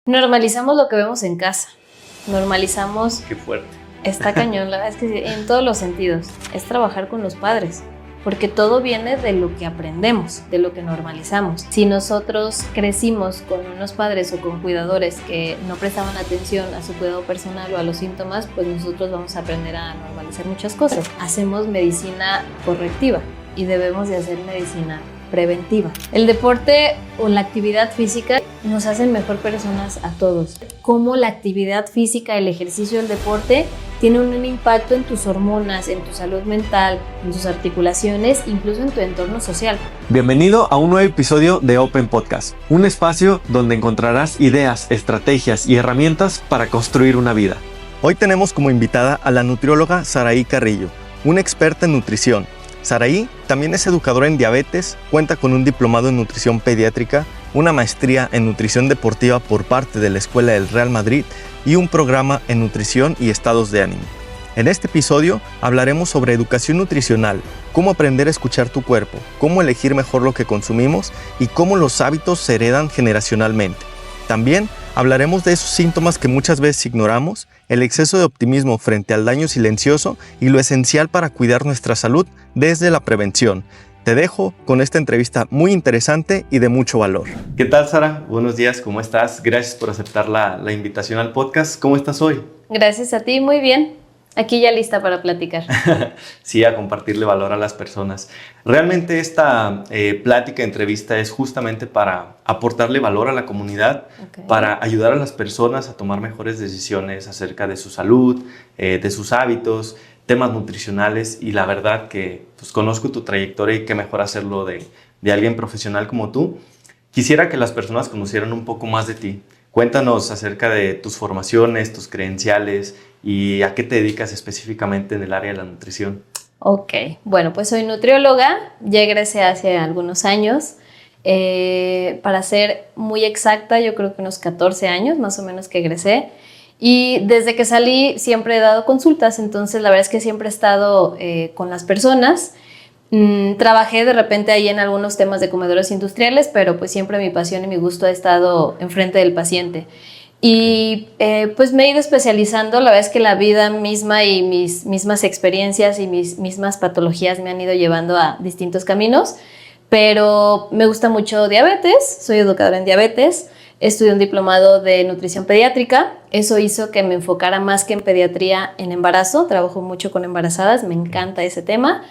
Normalizamos lo que vemos en casa. Normalizamos... Qué fuerte. Está cañón, la verdad es que en todos los sentidos. Es trabajar con los padres, porque todo viene de lo que aprendemos, de lo que normalizamos. Si nosotros crecimos con unos padres o con cuidadores que no prestaban atención a su cuidado personal o a los síntomas, pues nosotros vamos a aprender a normalizar muchas cosas. Hacemos medicina correctiva y debemos de hacer medicina preventiva. El deporte o la actividad física nos hacen mejor personas a todos. Cómo la actividad física, el ejercicio, el deporte tiene un impacto en tus hormonas, en tu salud mental, en tus articulaciones, incluso en tu entorno social. Bienvenido a un nuevo episodio de Open Podcast, un espacio donde encontrarás ideas, estrategias y herramientas para construir una vida. Hoy tenemos como invitada a la nutrióloga Saraí Carrillo, una experta en nutrición. Saraí también es educadora en diabetes, cuenta con un diplomado en nutrición pediátrica, una maestría en nutrición deportiva por parte de la Escuela del Real Madrid y un programa en nutrición y estados de ánimo. En este episodio hablaremos sobre educación nutricional, cómo aprender a escuchar tu cuerpo, cómo elegir mejor lo que consumimos y cómo los hábitos se heredan generacionalmente. También hablaremos de esos síntomas que muchas veces ignoramos, el exceso de optimismo frente al daño silencioso y lo esencial para cuidar nuestra salud desde la prevención. Te dejo con esta entrevista muy interesante y de mucho valor. ¿Qué tal, Sara? Buenos días, ¿cómo estás? Gracias por aceptar la invitación al podcast. ¿Cómo estás hoy? Gracias a ti, muy bien. Aquí ya lista para platicar. Sí, a compartirle valor a las personas. Realmente esta plática, entrevista es justamente para aportarle valor a la comunidad, para ayudar a las personas a tomar mejores decisiones acerca de su salud, de sus hábitos, temas nutricionales, y la verdad que pues, conozco tu trayectoria y qué mejor hacerlo de alguien profesional como tú. Quisiera que las personas conocieran un poco más de ti. Cuéntanos acerca de tus formaciones, tus credenciales y a qué te dedicas específicamente en el área de la nutrición. Ok, bueno, pues soy nutrióloga, ya egresé hace algunos años. Para ser muy exacta, yo creo que unos 14 años más o menos que egresé. Y desde que salí siempre he dado consultas, entonces la verdad es que siempre he estado con las personas. Trabajé de repente ahí en algunos temas de comedores industriales, pero pues siempre mi pasión y mi gusto ha estado enfrente del paciente. Y pues me he ido especializando. La verdad es que la vida misma y mis mismas experiencias y mis mismas patologías me han ido llevando a distintos caminos, pero me gusta mucho diabetes, soy educadora en diabetes. Estudié un diplomado de nutrición pediátrica. Eso hizo que me enfocara más que en pediatría en embarazo. Trabajo mucho con embarazadas, me encanta ese tema.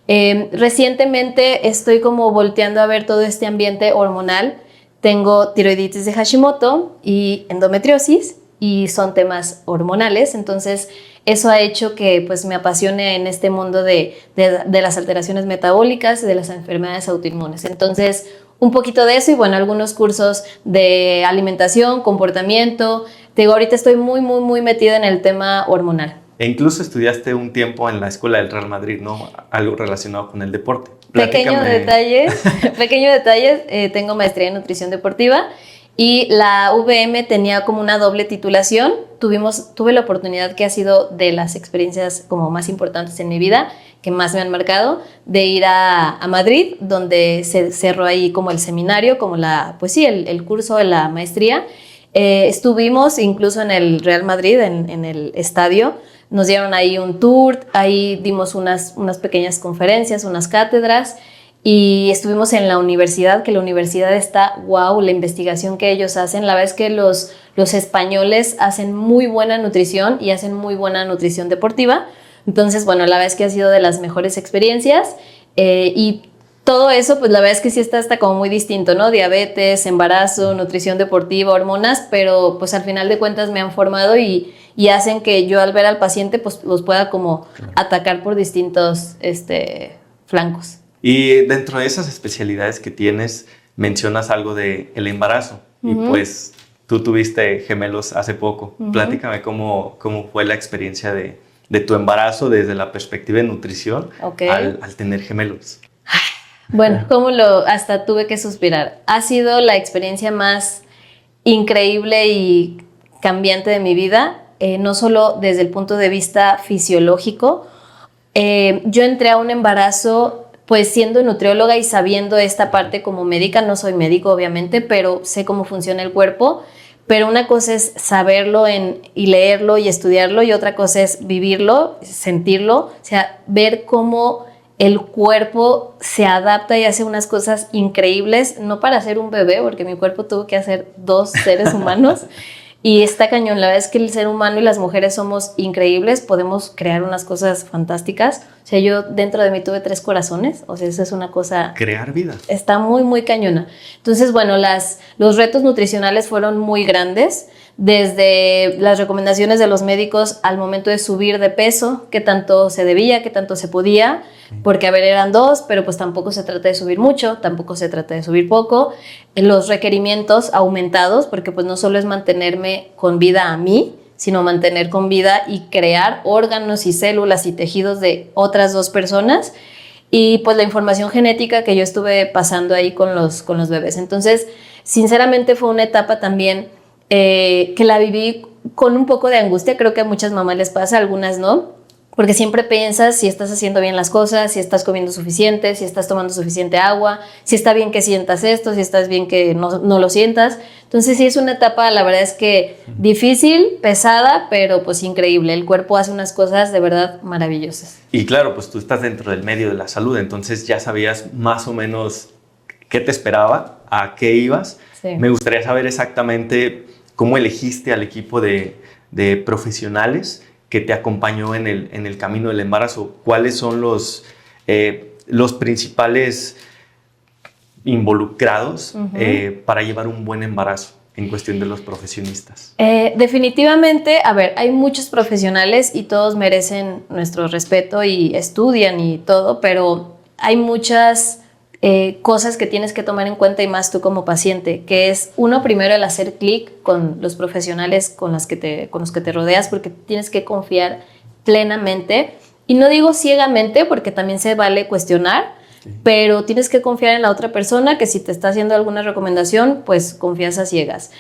Recientemente estoy como volteando a ver todo este ambiente hormonal. Tengo tiroiditis de Hashimoto y endometriosis y son temas hormonales, entonces eso ha hecho que pues, me apasione en este mundo de las alteraciones metabólicas y de las enfermedades autoinmunes. Entonces, un poquito de eso y bueno, algunos cursos de alimentación, comportamiento. Te digo, ahorita estoy muy metida en el tema hormonal. E incluso estudiaste un tiempo en la Escuela del Real Madrid, ¿no? Algo relacionado con el deporte. Pequeño detalle, tengo maestría en nutrición deportiva y la UVM tenía como una doble titulación. Tuve la oportunidad, que ha sido de las experiencias como más importantes en mi vida, que más me han marcado, de ir a Madrid, donde se cerró ahí como el seminario, como el curso de la maestría. Estuvimos incluso en el Real Madrid, en el estadio. Nos dieron ahí un tour, ahí dimos unas pequeñas conferencias, unas cátedras, y estuvimos en la universidad, que la universidad está wow, la investigación que ellos hacen. La verdad es que los españoles hacen muy buena nutrición y hacen muy buena nutrición deportiva. Entonces, bueno, la verdad es que ha sido de las mejores experiencias y todo eso, pues la verdad es que sí está como muy distinto, ¿no? Diabetes, embarazo, nutrición deportiva, hormonas, pero pues al final de cuentas me han formado y hacen que yo al ver al paciente pues los pueda como atacar por distintos flancos. Y dentro de esas especialidades que tienes, mencionas algo del embarazo. Y pues tú tuviste gemelos hace poco. Platícame cómo fue la experiencia de tu embarazo desde la perspectiva de nutrición al tener gemelos. Bueno, hasta tuve que suspirar. Ha sido la experiencia más increíble y cambiante de mi vida, no solo desde el punto de vista fisiológico. Yo entré a un embarazo pues siendo nutrióloga y sabiendo esta parte como médica. No soy médico obviamente, pero sé cómo funciona el cuerpo. pero una cosa es saberlo y leerlo y estudiarlo, y otra cosa es vivirlo, sentirlo, o sea, ver cómo el cuerpo se adapta y hace unas cosas increíbles, no para ser un bebé, porque mi cuerpo tuvo que hacer 2 seres humanos. Y está cañón, la verdad es que el ser humano y las mujeres somos increíbles, podemos crear unas cosas fantásticas. O sea, yo dentro de mí tuve 3 corazones, o sea, eso es una cosa... Crear vida. Está muy, muy cañona. Entonces, bueno, los retos nutricionales fueron muy grandes, desde las recomendaciones de los médicos al momento de subir de peso, qué tanto se debía, qué tanto se podía, porque a ver, eran 2, pero pues tampoco se trata de subir mucho, tampoco se trata de subir poco. Los requerimientos aumentados, porque pues no solo es mantenerme con vida a mí, sino mantener con vida y crear órganos y células y tejidos de otras 2 personas, y pues la información genética que yo estuve pasando ahí con los bebés. Entonces, sinceramente fue una etapa también que la viví con un poco de angustia. Creo que a muchas mamás les pasa, a algunas no, porque siempre piensas si estás haciendo bien las cosas, si estás comiendo suficiente, si estás tomando suficiente agua, si está bien que sientas esto, si estás bien que no lo sientas. Entonces sí es una etapa, la verdad es que difícil, pesada, pero pues increíble. El cuerpo hace unas cosas de verdad maravillosas. Y claro, pues tú estás dentro del medio de la salud, entonces ya sabías más o menos qué te esperaba, a qué ibas. Sí. Me gustaría saber exactamente cómo elegiste al equipo de profesionales que te acompañó en el camino del embarazo. ¿Cuáles son los principales involucrados para llevar un buen embarazo en cuestión de los profesionistas? Definitivamente, a ver, hay muchos profesionales y todos merecen nuestro respeto y estudian y todo, pero hay muchas cosas que tienes que tomar en cuenta, y más tú como paciente, que es uno, primero, el hacer clic con los profesionales con los que te rodeas, porque tienes que confiar plenamente, y no digo ciegamente, porque también se vale cuestionar, pero tienes que confiar en la otra persona, que si te está haciendo alguna recomendación, pues confías a ciegas.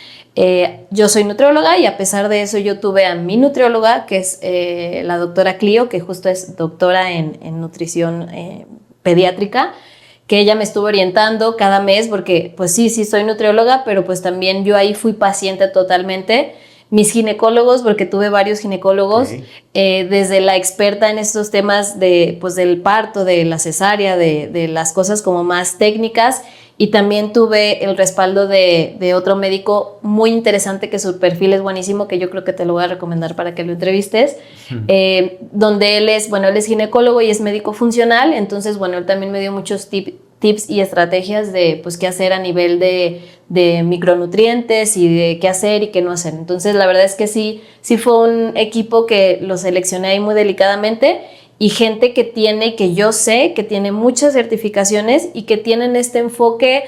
Yo soy nutrióloga, y a pesar de eso yo tuve a mi nutrióloga, que es la doctora Clio, que justo es doctora en nutrición pediátrica, que ella me estuvo orientando cada mes, porque pues sí soy nutrióloga, pero pues también yo ahí fui paciente totalmente. Mis ginecólogos, porque tuve varios ginecólogos, desde la experta en estos temas del parto, de la cesárea, de las cosas como más técnicas, y también tuve el respaldo de otro médico muy interesante, que su perfil es buenísimo, que yo creo que te lo voy a recomendar para que lo entrevistes, donde él es ginecólogo y es médico funcional. Entonces, bueno, él también me dio muchos tips y estrategias de pues qué hacer a nivel de micronutrientes, y de qué hacer y qué no hacer. Entonces, la verdad es que sí fue un equipo que lo seleccioné ahí muy delicadamente, y gente que yo sé que tiene muchas certificaciones y que tienen este enfoque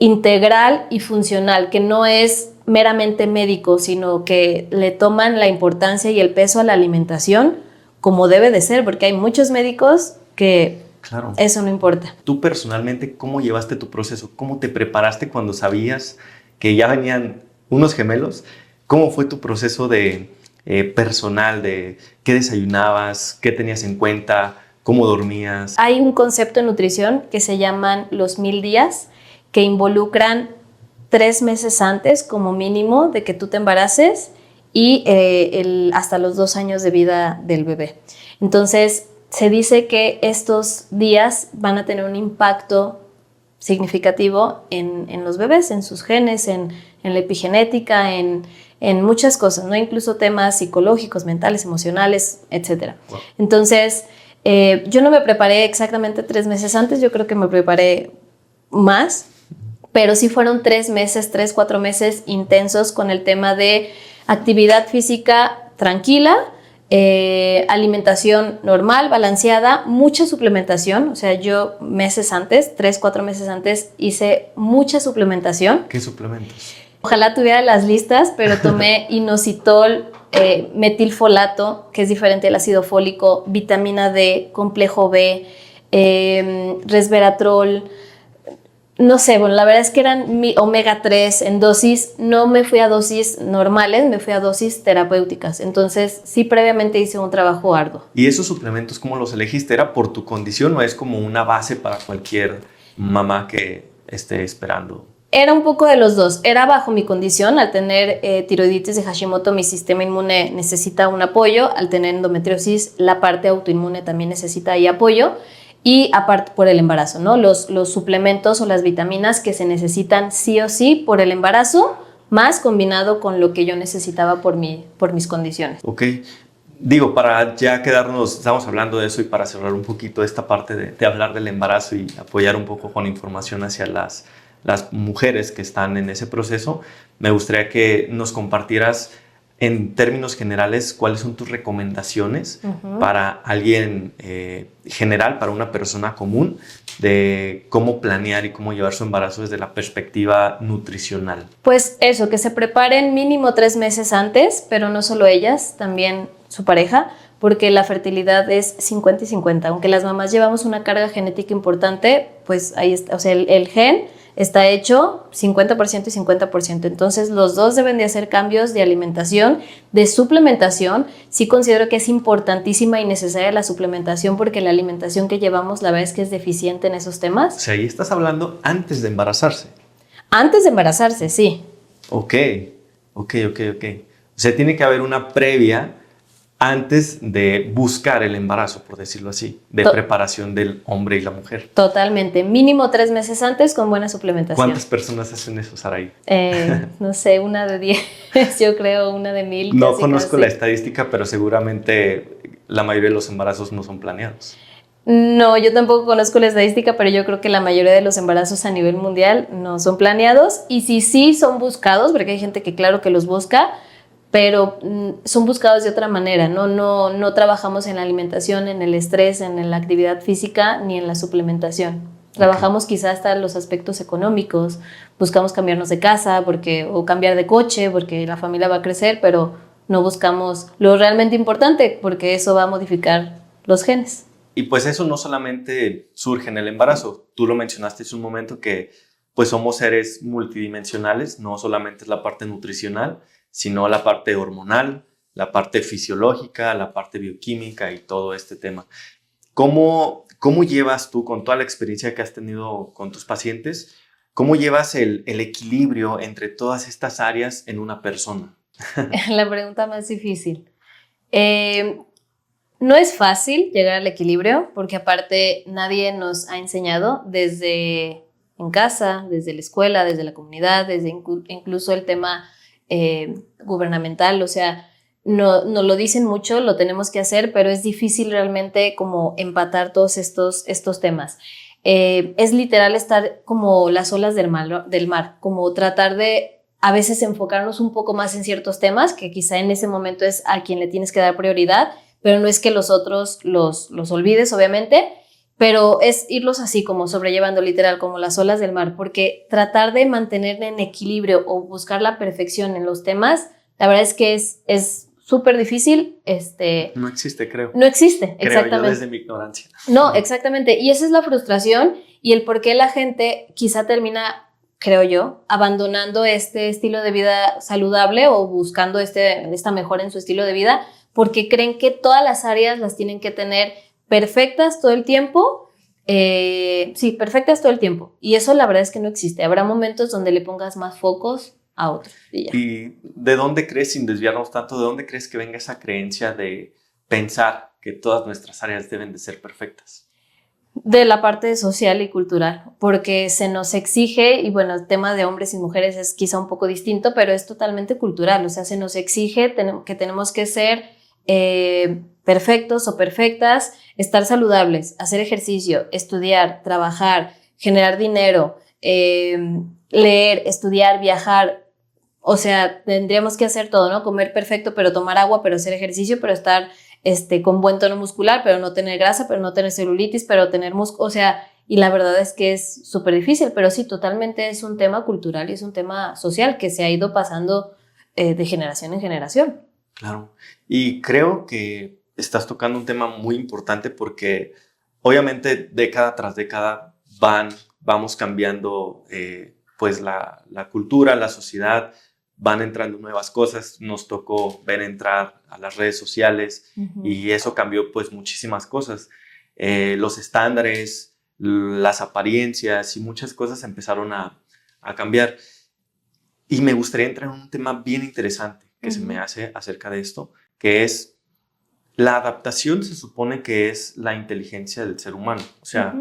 integral y funcional, que no es meramente médico, sino que le toman la importancia y el peso a la alimentación como debe de ser, porque hay muchos médicos que Claro. eso no importa. Tú personalmente, ¿cómo llevaste tu proceso? ¿Cómo te preparaste cuando sabías que ya venían unos gemelos? ¿Cómo fue tu proceso personal, de qué desayunabas, qué tenías en cuenta, cómo dormías? Hay un concepto en nutrición que se llaman los 1000 días, que involucran 3 meses antes como mínimo de que tú te embaraces, y hasta los 2 años de vida del bebé. Entonces, se dice que estos días van a tener un impacto significativo en los bebés, en sus genes, en la epigenética, en muchas cosas, ¿no? Incluso temas psicológicos, mentales, emocionales, etc. Wow. Entonces, yo no me preparé exactamente 3 meses antes, yo creo que me preparé más, pero sí fueron 3 meses, 4 meses intensos con el tema de actividad física tranquila, alimentación normal, balanceada, mucha suplementación. O sea, yo meses antes, 3-4 meses antes, hice mucha suplementación. ¿Qué suplementos? Ojalá tuviera las listas, pero tomé inositol, metilfolato, que es diferente del ácido fólico, vitamina D, complejo B, resveratrol. No sé, bueno, la verdad es que eran omega 3 en dosis. No me fui a dosis normales, me fui a dosis terapéuticas. Entonces, sí, previamente hice un trabajo arduo. ¿Y esos suplementos cómo los elegiste? ¿Era por tu condición o es como una base para cualquier mamá que esté esperando? Era un poco de los dos. Era bajo mi condición. Al tener tiroiditis de Hashimoto, mi sistema inmune necesita un apoyo. Al tener endometriosis, la parte autoinmune también necesita ahí apoyo. Y aparte por el embarazo, ¿no? Los suplementos o las vitaminas que se necesitan sí o sí por el embarazo, más combinado con lo que yo necesitaba por mis condiciones. Ok. Digo, para ya quedarnos, estamos hablando de eso y para cerrar un poquito esta parte de hablar del embarazo y apoyar un poco con información hacia las mujeres que están en ese proceso, me gustaría que nos compartieras en términos generales cuáles son tus recomendaciones para alguien general, para una persona común, de cómo planear y cómo llevar su embarazo desde la perspectiva nutricional. Pues eso, que se preparen mínimo 3 meses antes, pero no solo ellas, también su pareja, porque la fertilidad es 50 y 50. Aunque las mamás llevamos una carga genética importante, pues ahí está, o sea, el gen está hecho 50% y 50%. Entonces, los dos deben de hacer cambios de alimentación, de suplementación. Sí considero que es importantísima y necesaria la suplementación porque la alimentación que llevamos, la verdad es que es deficiente en esos temas. O sea, ahí estás hablando antes de embarazarse. Antes de embarazarse, sí. Ok. O sea, tiene que haber una previa antes de buscar el embarazo, por decirlo así, de preparación del hombre y la mujer. Totalmente, mínimo 3 meses antes con buena suplementación. ¿Cuántas personas hacen eso, Saraí? No sé, una de 10, yo creo, una de 1000. No conozco la estadística, pero seguramente la mayoría de los embarazos no son planeados. No, yo tampoco conozco la estadística, pero yo creo que la mayoría de los embarazos a nivel mundial no son planeados, y si sí son buscados, porque hay gente que claro que los busca, pero son buscados de otra manera, no trabajamos en la alimentación, en el estrés, en la actividad física, ni en la suplementación. Trabajamos quizás hasta los aspectos económicos, buscamos cambiarnos de casa o cambiar de coche porque la familia va a crecer, pero no buscamos lo realmente importante porque eso va a modificar los genes. Y pues eso no solamente surge en el embarazo, tú lo mencionaste hace un momento que pues somos seres multidimensionales, no solamente es la parte nutricional, sino la parte hormonal, la parte fisiológica, la parte bioquímica y todo este tema. ¿Cómo llevas tú, con toda la experiencia que has tenido con tus pacientes, cómo llevas el equilibrio entre todas estas áreas en una persona? La pregunta más difícil. No es fácil llegar al equilibrio porque aparte nadie nos ha enseñado desde en casa, desde la escuela, desde la comunidad, desde incluso el tema gubernamental, o sea, no lo dicen mucho, lo tenemos que hacer, pero es difícil realmente como empatar todos estos temas. Es literal estar como las olas del mar, como tratar de a veces enfocarnos un poco más en ciertos temas que quizá en ese momento es a quien le tienes que dar prioridad, pero no es que los otros los olvides, obviamente, pero es irlos así como sobrellevando literal como las olas del mar, porque tratar de mantener en equilibrio o buscar la perfección en los temas, la verdad es que es súper difícil. No existe, creo. No existe, exactamente. Creo yo desde mi ignorancia. No, exactamente. Y esa es la frustración y el por qué la gente quizá termina, creo yo, abandonando este estilo de vida saludable o buscando esta mejora en su estilo de vida, porque creen que todas las áreas las tienen que tener perfectas todo el tiempo. Sí, perfectas todo el tiempo. Y eso la verdad es que no existe. Habrá momentos donde le pongas más focos a otros. ¿Y de dónde crees, sin desviarnos tanto, de dónde crees que venga esa creencia de pensar que todas nuestras áreas deben de ser perfectas? De la parte social y cultural, porque se nos exige, y bueno, el tema de hombres y mujeres es quizá un poco distinto, pero es totalmente cultural. O sea, se nos exige que tenemos que ser perfectos o perfectas, estar saludables, hacer ejercicio, estudiar, trabajar, generar dinero, leer, estudiar, viajar. O sea, tendríamos que hacer todo, ¿no? Comer perfecto, pero tomar agua, pero hacer ejercicio, pero estar con buen tono muscular, pero no tener grasa, pero no tener celulitis, pero tener músculo. O sea, y la verdad es que es súper difícil, pero sí, totalmente es un tema cultural y es un tema social que se ha ido pasando de generación en generación. Claro, y creo que estás tocando un tema muy importante porque obviamente década tras década vamos cambiando pues la cultura, la sociedad, van entrando nuevas cosas, nos tocó ver entrar a las redes sociales y eso cambió pues muchísimas cosas, los estándares, las apariencias y muchas cosas empezaron a a cambiar. Y me gustaría entrar en un tema bien interesante que se me hace acerca de esto, que es la adaptación. Se supone que es la inteligencia del ser humano. O sea,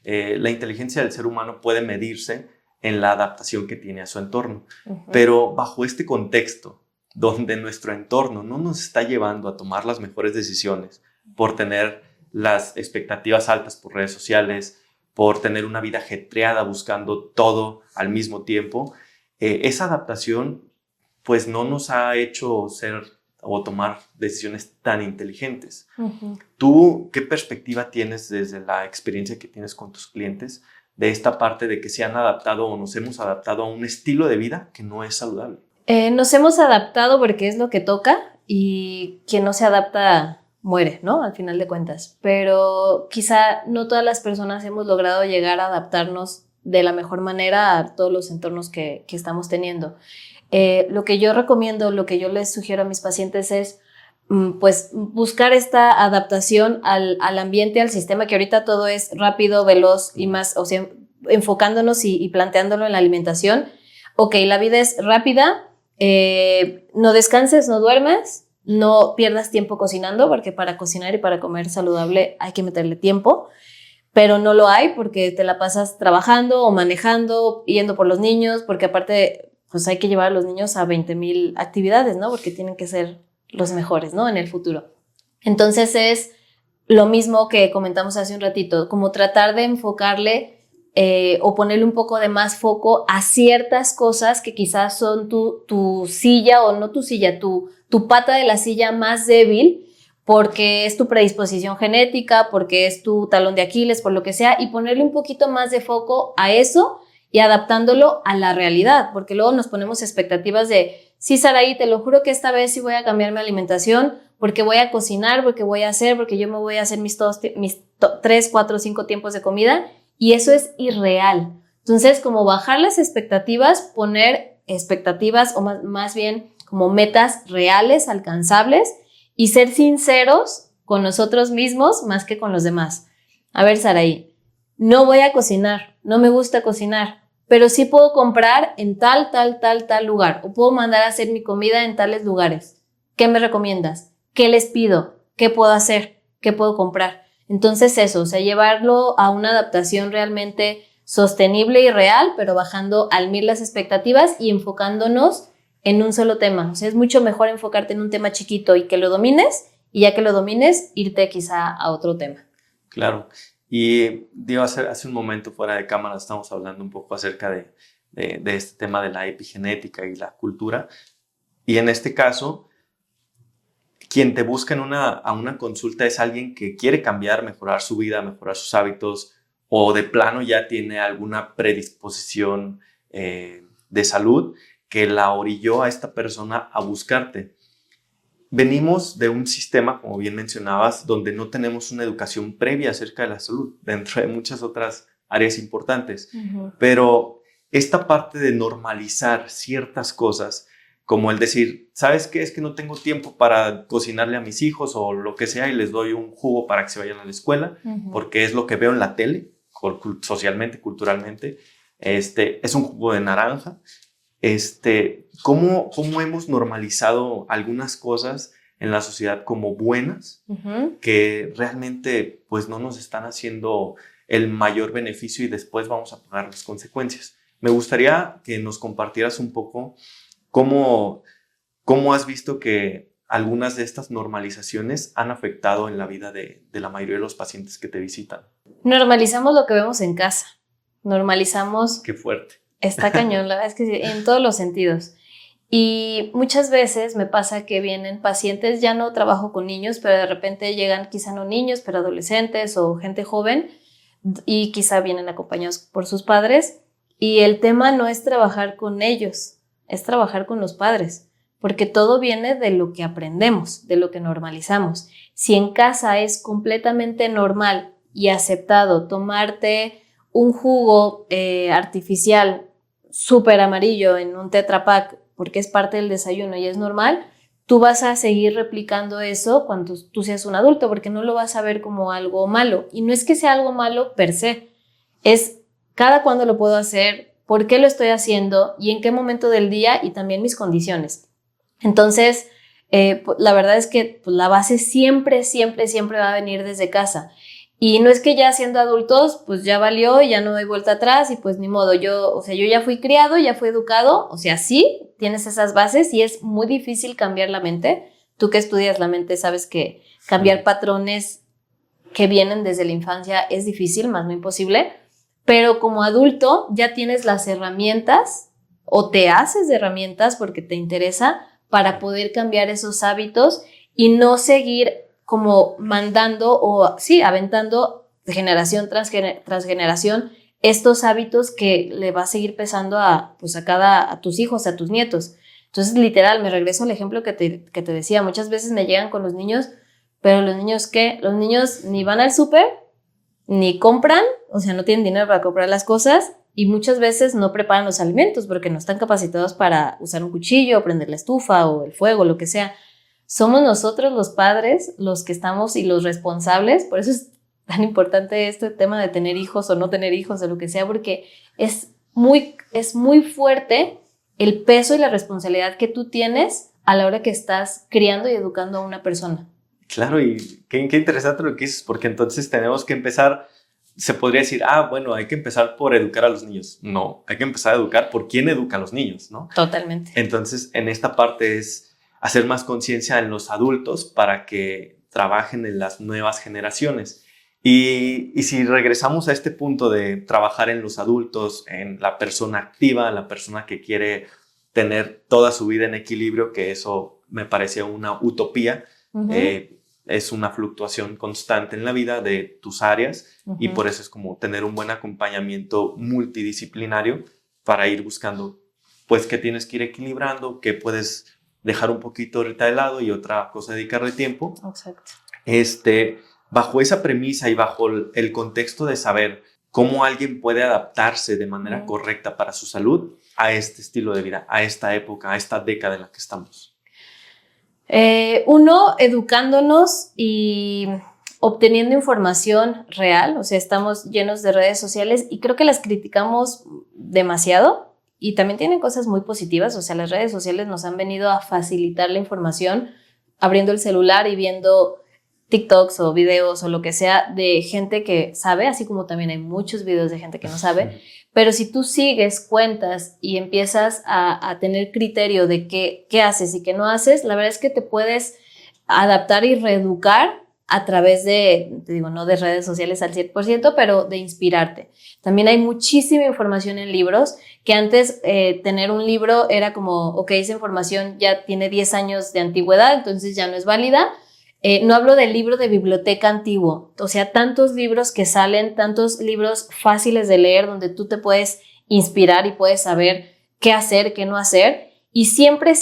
la inteligencia del ser humano puede medirse en la adaptación que tiene a su entorno. Pero bajo este contexto, donde nuestro entorno no nos está llevando a tomar las mejores decisiones por tener las expectativas altas por redes sociales, por tener una vida ajetreada buscando todo al mismo tiempo, esa adaptación pues no nos ha hecho ser o tomar decisiones tan inteligentes. ¿Tú qué perspectiva tienes desde la experiencia que tienes con tus clientes de esta parte de que se han adaptado o nos hemos adaptado a un estilo de vida que no es saludable? Nos hemos adaptado porque es lo que toca y quien no se adapta muere, ¿no? Al final de cuentas. Pero quizá no todas las personas hemos logrado llegar a adaptarnos de la mejor manera a todos los entornos que estamos teniendo. Lo que yo recomiendo, lo que yo les sugiero a mis pacientes es pues buscar esta adaptación al ambiente, al sistema, que ahorita todo es rápido, veloz y más, o sea, enfocándonos y planteándolo en la alimentación. Ok, la vida es rápida, no descanses, no duermas, no pierdas tiempo cocinando, porque para cocinar y para comer saludable hay que meterle tiempo, pero no lo hay porque te la pasas trabajando o manejando, yendo por los niños, porque aparte pues hay que llevar a los niños a 20,000 actividades, ¿no? Porque tienen que ser los mejores, ¿no? En el futuro. Entonces es lo mismo que comentamos hace un ratito, como tratar de enfocarle o ponerle un poco de más foco a ciertas cosas que quizás son tu silla, o no tu silla, tu pata de la silla más débil, porque es tu predisposición genética, porque es tu talón de Aquiles, por lo que sea, y ponerle un poquito más de foco a eso y adaptándolo a la realidad, porque luego nos ponemos expectativas de, sí, Saraí, te lo juro que esta vez sí voy a cambiar mi alimentación, porque voy a cocinar, porque voy a hacer, porque yo me voy a hacer mis 3, 4, 5 tiempos de comida, y eso es irreal. Entonces, como bajar las expectativas, poner expectativas o más bien como metas reales, alcanzables, y ser sinceros con nosotros mismos más que con los demás. A ver, Saraí, no voy a cocinar, no me gusta cocinar, pero sí puedo comprar en tal lugar, o puedo mandar a hacer mi comida en tales lugares. ¿Qué me recomiendas? ¿Qué les pido? ¿Qué puedo hacer? ¿Qué puedo comprar? Entonces eso, o sea, llevarlo a una adaptación realmente sostenible y real, pero bajando al 1000 las expectativas y enfocándonos en un solo tema. O sea, es mucho mejor enfocarte en un tema chiquito y que lo domines, y ya que lo domines, irte quizá a otro tema. Claro. Y digo, hace un momento fuera de cámara estamos hablando un poco acerca de este tema de la epigenética y la cultura. Y en este caso, quien te busca a una consulta es alguien que quiere cambiar, mejorar su vida, mejorar sus hábitos, o de plano ya tiene alguna predisposición de salud que la orilló a esta persona a buscarte. Venimos de un sistema, como bien mencionabas, donde no tenemos una educación previa acerca de la salud, dentro de muchas otras áreas importantes. Pero esta parte de normalizar ciertas cosas, como el decir, ¿sabes qué? Es que no tengo tiempo para cocinarle a mis hijos o lo que sea, y les doy un jugo para que se vayan a la escuela, porque es lo que veo en la tele, socialmente, culturalmente. Es un jugo de naranja. ¿Cómo hemos normalizado algunas cosas en la sociedad como buenas que realmente pues no nos están haciendo el mayor beneficio y después vamos a pagar las consecuencias? Me gustaría que nos compartieras un poco cómo has visto que algunas de estas normalizaciones han afectado en la vida de la mayoría de los pacientes que te visitan. Normalizamos lo que vemos en casa. Normalizamos... Qué fuerte. Está cañón, la verdad es que sí, en todos los sentidos. Y muchas veces me pasa que vienen pacientes, ya no trabajo con niños, pero de repente llegan quizá no niños, pero adolescentes o gente joven, y quizá vienen acompañados por sus padres, y el tema no es trabajar con ellos, es trabajar con los padres, porque todo viene de lo que aprendemos, de lo que normalizamos. Si en casa es completamente normal y aceptado tomarte un jugo artificial súper amarillo en un Tetra Pak porque es parte del desayuno y es normal, tú vas a seguir replicando eso cuando tú seas un adulto, porque no lo vas a ver como algo malo. Y no es que sea algo malo per se, es cada cuándo lo puedo hacer, por qué lo estoy haciendo y en qué momento del día y también mis condiciones. Entonces, la verdad es que pues, la base siempre va a venir desde casa. Y no es que ya siendo adultos, pues ya valió y ya no hay vuelta atrás y pues ni modo, yo ya fui criado, ya fui educado, o sea, sí, tienes esas bases y es muy difícil cambiar la mente. Tú que estudias la mente sabes que cambiar patrones que vienen desde la infancia es difícil, más no imposible, pero como adulto ya tienes las herramientas o te haces de herramientas porque te interesa para poder cambiar esos hábitos y no seguir como mandando o sí, aventando de generación tras generación estos hábitos que le va a seguir pesando a tus hijos, a tus nietos. Entonces, literal, me regreso al ejemplo que te decía, muchas veces me llegan con los niños, pero los niños, ¿qué? Los niños ni van al súper, ni compran, o sea, no tienen dinero para comprar las cosas y muchas veces no preparan los alimentos porque no están capacitados para usar un cuchillo, prender la estufa o el fuego, lo que sea. Somos nosotros los padres los que estamos y los responsables, por eso es tan importante este tema de tener hijos o no tener hijos o lo que sea, porque es muy fuerte el peso y la responsabilidad que tú tienes a la hora que estás criando y educando a una persona. Claro, y qué interesante lo que dices, porque entonces tenemos que empezar, se podría decir, bueno, hay que empezar por educar a los niños. No, hay que empezar a educar por quién educa a los niños, ¿no? Totalmente. Entonces, en esta parte es hacer más conciencia en los adultos para que trabajen en las nuevas generaciones. Y si regresamos a este punto de trabajar en los adultos, en la persona activa, la persona que quiere tener toda su vida en equilibrio, que eso me parece una utopía, es una fluctuación constante en la vida de tus áreas y por eso es como tener un buen acompañamiento multidisciplinario para ir buscando pues qué tienes que ir equilibrando, qué puedes dejar un poquito ahorita de lado y otra cosa dedicarle tiempo. Exacto. Bajo esa premisa y bajo el contexto de saber cómo alguien puede adaptarse de manera correcta para su salud a este estilo de vida, a esta época, a esta década en la que estamos. Uno, educándonos y obteniendo información real, o sea, estamos llenos de redes sociales y creo que las criticamos demasiado y también tienen cosas muy positivas, o sea, las redes sociales nos han venido a facilitar la información abriendo el celular y viendo TikToks o videos o lo que sea de gente que sabe, así como también hay muchos videos de gente que no sabe, pero si tú sigues cuentas y empiezas a tener criterio de qué haces y qué no haces, la verdad es que te puedes adaptar y reeducar a través de, te digo, no de redes sociales al 100%, pero de inspirarte. También hay muchísima información en libros, que antes tener un libro era como, ok, esa información ya tiene 10 años de antigüedad, entonces ya no es válida. No hablo del libro de biblioteca antiguo, o sea, tantos libros que salen, tantos libros fáciles de leer donde tú te puedes inspirar y puedes saber qué hacer, qué no hacer y siempre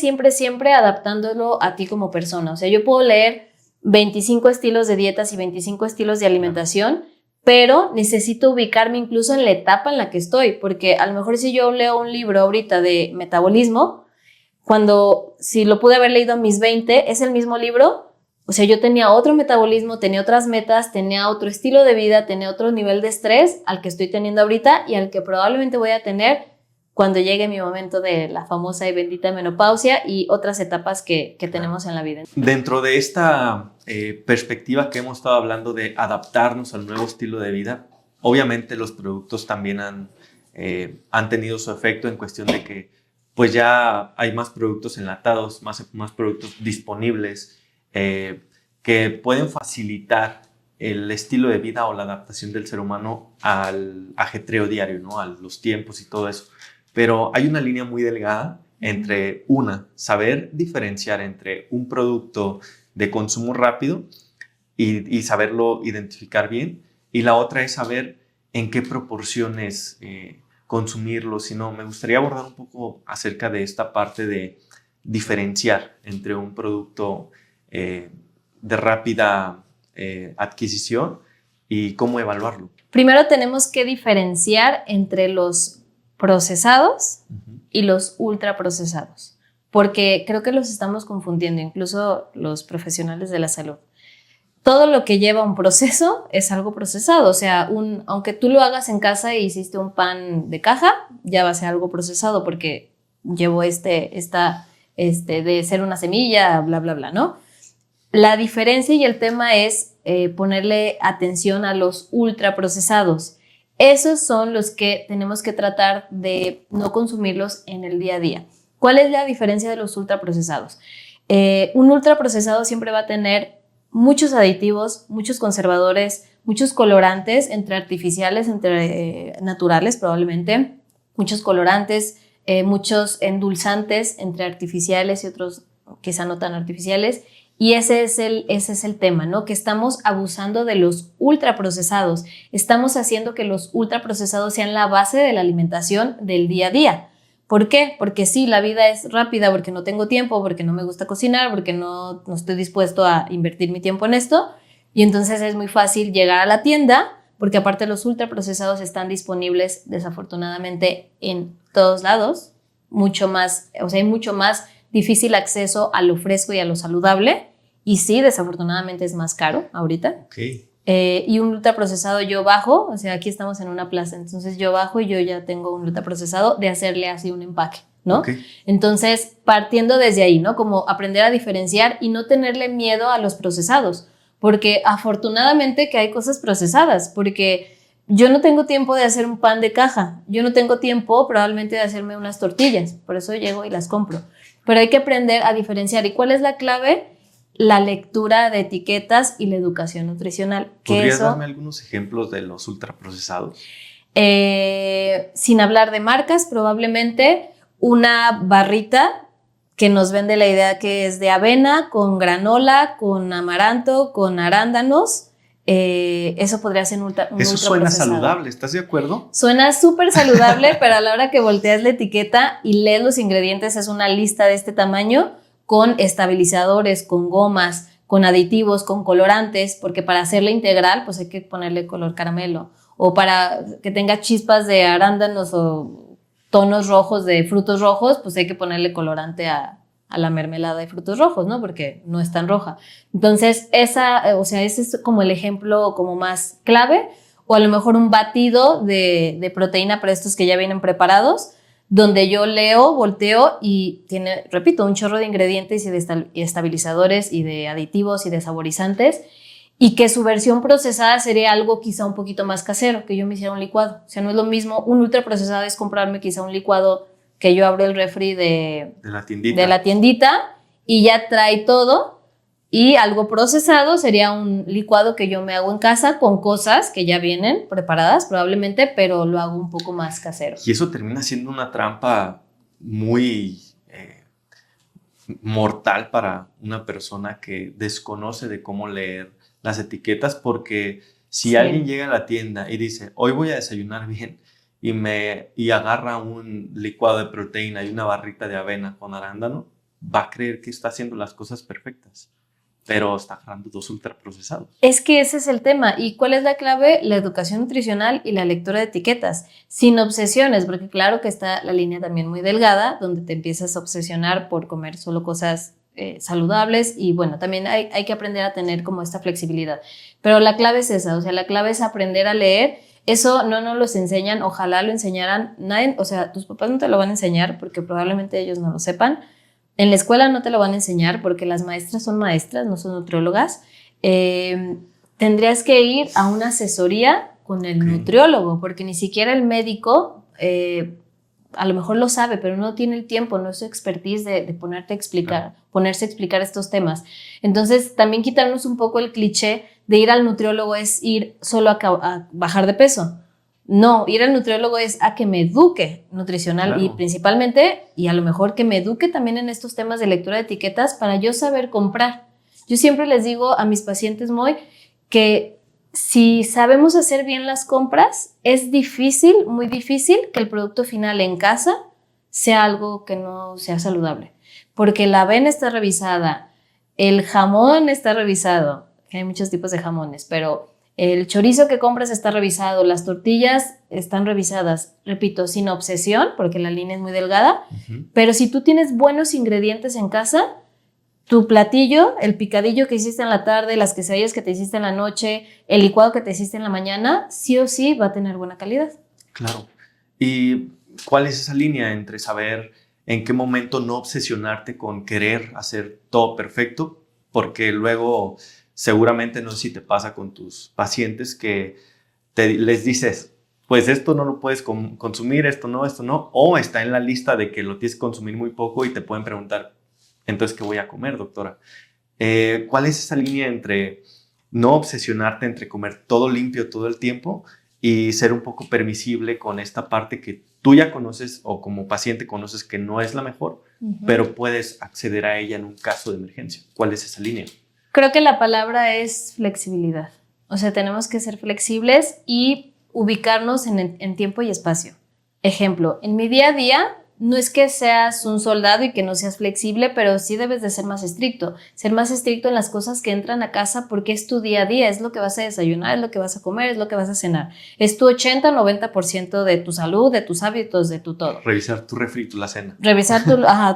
adaptándolo a ti como persona. O sea, yo puedo leer 25 estilos de dietas y 25 estilos de alimentación, pero necesito ubicarme incluso en la etapa en la que estoy, porque a lo mejor si yo leo un libro ahorita de metabolismo, si lo pude haber leído a mis 20, es el mismo libro. O sea, yo tenía otro metabolismo, tenía otras metas, tenía otro estilo de vida, tenía otro nivel de estrés al que estoy teniendo ahorita y al que probablemente voy a tener cuando llegue mi momento de la famosa y bendita menopausia y otras etapas que tenemos en la vida. Dentro de esta perspectiva que hemos estado hablando de adaptarnos al nuevo estilo de vida, obviamente los productos también han tenido su efecto en cuestión de que pues ya hay más productos enlatados, más productos disponibles, que pueden facilitar el estilo de vida o la adaptación del ser humano al ajetreo diario, ¿no? A los tiempos y todo eso. Pero hay una línea muy delgada entre saber diferenciar entre un producto de consumo rápido y saberlo identificar bien, y la otra es saber en qué proporciones consumirlo. Si no, me gustaría abordar un poco acerca de esta parte de diferenciar entre un producto de rápida adquisición y cómo evaluarlo. Primero tenemos que diferenciar entre los procesados y los ultraprocesados, porque creo que los estamos confundiendo, incluso los profesionales de la salud. todo lo que lleva un proceso es algo procesado. O sea, aunque tú lo hagas en casa y hiciste un pan de caja, ya va a ser algo procesado porque llevó de ser una semilla, bla, bla, bla, ¿no? La diferencia y el tema es ponerle atención a los ultraprocesados. Esos son los que tenemos que tratar de no consumirlos en el día a día. ¿Cuál es la diferencia de los ultraprocesados? Un ultraprocesado siempre va a tener muchos aditivos, muchos conservadores, muchos colorantes, entre artificiales, entre naturales probablemente, muchos colorantes, muchos endulzantes, entre artificiales y otros quizá no tan artificiales. Y ese es el tema, ¿no? Que estamos abusando de los ultraprocesados. Estamos haciendo que los ultraprocesados sean la base de la alimentación del día a día. ¿Por qué? Porque sí, la vida es rápida, porque no tengo tiempo, porque no me gusta cocinar, porque no estoy dispuesto a invertir mi tiempo en esto. Y entonces es muy fácil llegar a la tienda, porque aparte los ultraprocesados están disponibles desafortunadamente en todos lados. Mucho más, o sea, hay mucho más difícil acceso a lo fresco y a lo saludable. Y sí, desafortunadamente es más caro ahorita. Okay. Y un ultraprocesado yo bajo, o sea, aquí estamos en una plaza, entonces yo bajo y yo ya tengo un ultraprocesado de hacerle así un empaque, ¿no? Okay. Entonces, partiendo desde ahí, ¿no? Como aprender a diferenciar y no tenerle miedo a los procesados, porque afortunadamente que hay cosas procesadas, porque yo no tengo tiempo de hacer un pan de caja, yo no tengo tiempo probablemente de hacerme unas tortillas, por eso llego y las compro. Pero hay que aprender a diferenciar. ¿Y cuál es la clave? La lectura de etiquetas y la educación nutricional. ¿Podrías darme algunos ejemplos de los ultraprocesados? Sin hablar de marcas, probablemente una barrita que nos vende la idea que es de avena, con granola, con amaranto, con arándanos. Eso podría ser un ultraprocesado. Eso suena saludable, ¿estás de acuerdo? Suena súper saludable, pero a la hora que volteas la etiqueta y lees los ingredientes, es una lista de este tamaño con estabilizadores, con gomas, con aditivos, con colorantes, porque para hacerla integral pues hay que ponerle color caramelo, o para que tenga chispas de arándanos o tonos rojos de frutos rojos, pues hay que ponerle colorante a la mermelada de frutos rojos, ¿no? Porque no es tan roja. Entonces, ese es como el ejemplo como más clave, o a lo mejor un batido de proteína para estos que ya vienen preparados, donde yo leo, volteo y tiene, repito, un chorro de ingredientes y de estabilizadores y de aditivos y de saborizantes, y que su versión procesada sería algo quizá un poquito más casero, que yo me hiciera un licuado. O sea, no es lo mismo, un ultraprocesado es comprarme quizá un licuado que yo abro el refri de la tiendita y ya trae todo, y algo procesado sería un licuado que yo me hago en casa con cosas que ya vienen preparadas probablemente, pero lo hago un poco más casero. Y eso termina siendo una trampa muy mortal para una persona que desconoce de cómo leer las etiquetas, porque si alguien llega a la tienda y dice, hoy voy a desayunar bien, y agarra un licuado de proteína y una barrita de avena con arándano, va a creer que está haciendo las cosas perfectas, pero está agarrando dos ultraprocesados. Es que ese es el tema. ¿Y cuál es la clave? La educación nutricional y la lectura de etiquetas, sin obsesiones, porque claro que está la línea también muy delgada, donde te empiezas a obsesionar por comer solo cosas saludables, y bueno, también hay que aprender a tener como esta flexibilidad. Pero la clave es esa, o sea, la clave es aprender a leer. Eso no nos los enseñan, ojalá lo enseñaran. Nadie, o sea, tus papás no te lo van a enseñar porque probablemente ellos no lo sepan. En la escuela no te lo van a enseñar porque las maestras son maestras, no son nutriólogas. Tendrías que ir a una asesoría con el nutriólogo, porque ni siquiera el médico a lo mejor lo sabe, pero no tiene el tiempo, no es su expertise de ponerse a explicar estos temas. Entonces, también quitarnos un poco el cliché de ir al nutriólogo es ir solo a bajar de peso. No, ir al nutriólogo es a que me eduque nutricional, y principalmente, y a lo mejor que me eduque también en estos temas de lectura de etiquetas para yo saber comprar. Yo siempre les digo a mis pacientes, que si sabemos hacer bien las compras, es difícil, muy difícil, que el producto final en casa sea algo que no sea saludable. Porque la avena está revisada, el jamón está revisado, que hay muchos tipos de jamones, pero el chorizo que compras está revisado, las tortillas están revisadas, repito, sin obsesión, porque la línea es muy delgada, pero si tú tienes buenos ingredientes en casa, tu platillo, el picadillo que hiciste en la tarde, las quesadillas que te hiciste en la noche, el licuado que te hiciste en la mañana, sí o sí va a tener buena calidad. Claro. ¿Y cuál es esa línea entre saber en qué momento no obsesionarte con querer hacer todo perfecto? Porque luego seguramente, no sé si te pasa con tus pacientes, que les dices, pues esto no lo puedes consumir, esto no, o está en la lista de que lo tienes que consumir muy poco y te pueden preguntar, entonces, ¿qué voy a comer, doctora? ¿Cuál es esa línea entre no obsesionarte, entre comer todo limpio todo el tiempo y ser un poco permisible con esta parte que tú ya conoces o como paciente conoces que no es la mejor, pero puedes acceder a ella en un caso de emergencia? ¿Cuál es esa línea? Creo que la palabra es flexibilidad. O sea, tenemos que ser flexibles y ubicarnos en tiempo y espacio. Ejemplo, en mi día a día no es que seas un soldado y que no seas flexible, pero sí debes de ser más estricto. Ser más estricto en las cosas que entran a casa porque es tu día a día, es lo que vas a desayunar, es lo que vas a comer, es lo que vas a cenar. Es tu 80-90% de tu salud, de tus hábitos, de tu todo. Revisar tu refri, tu alacena. Revisar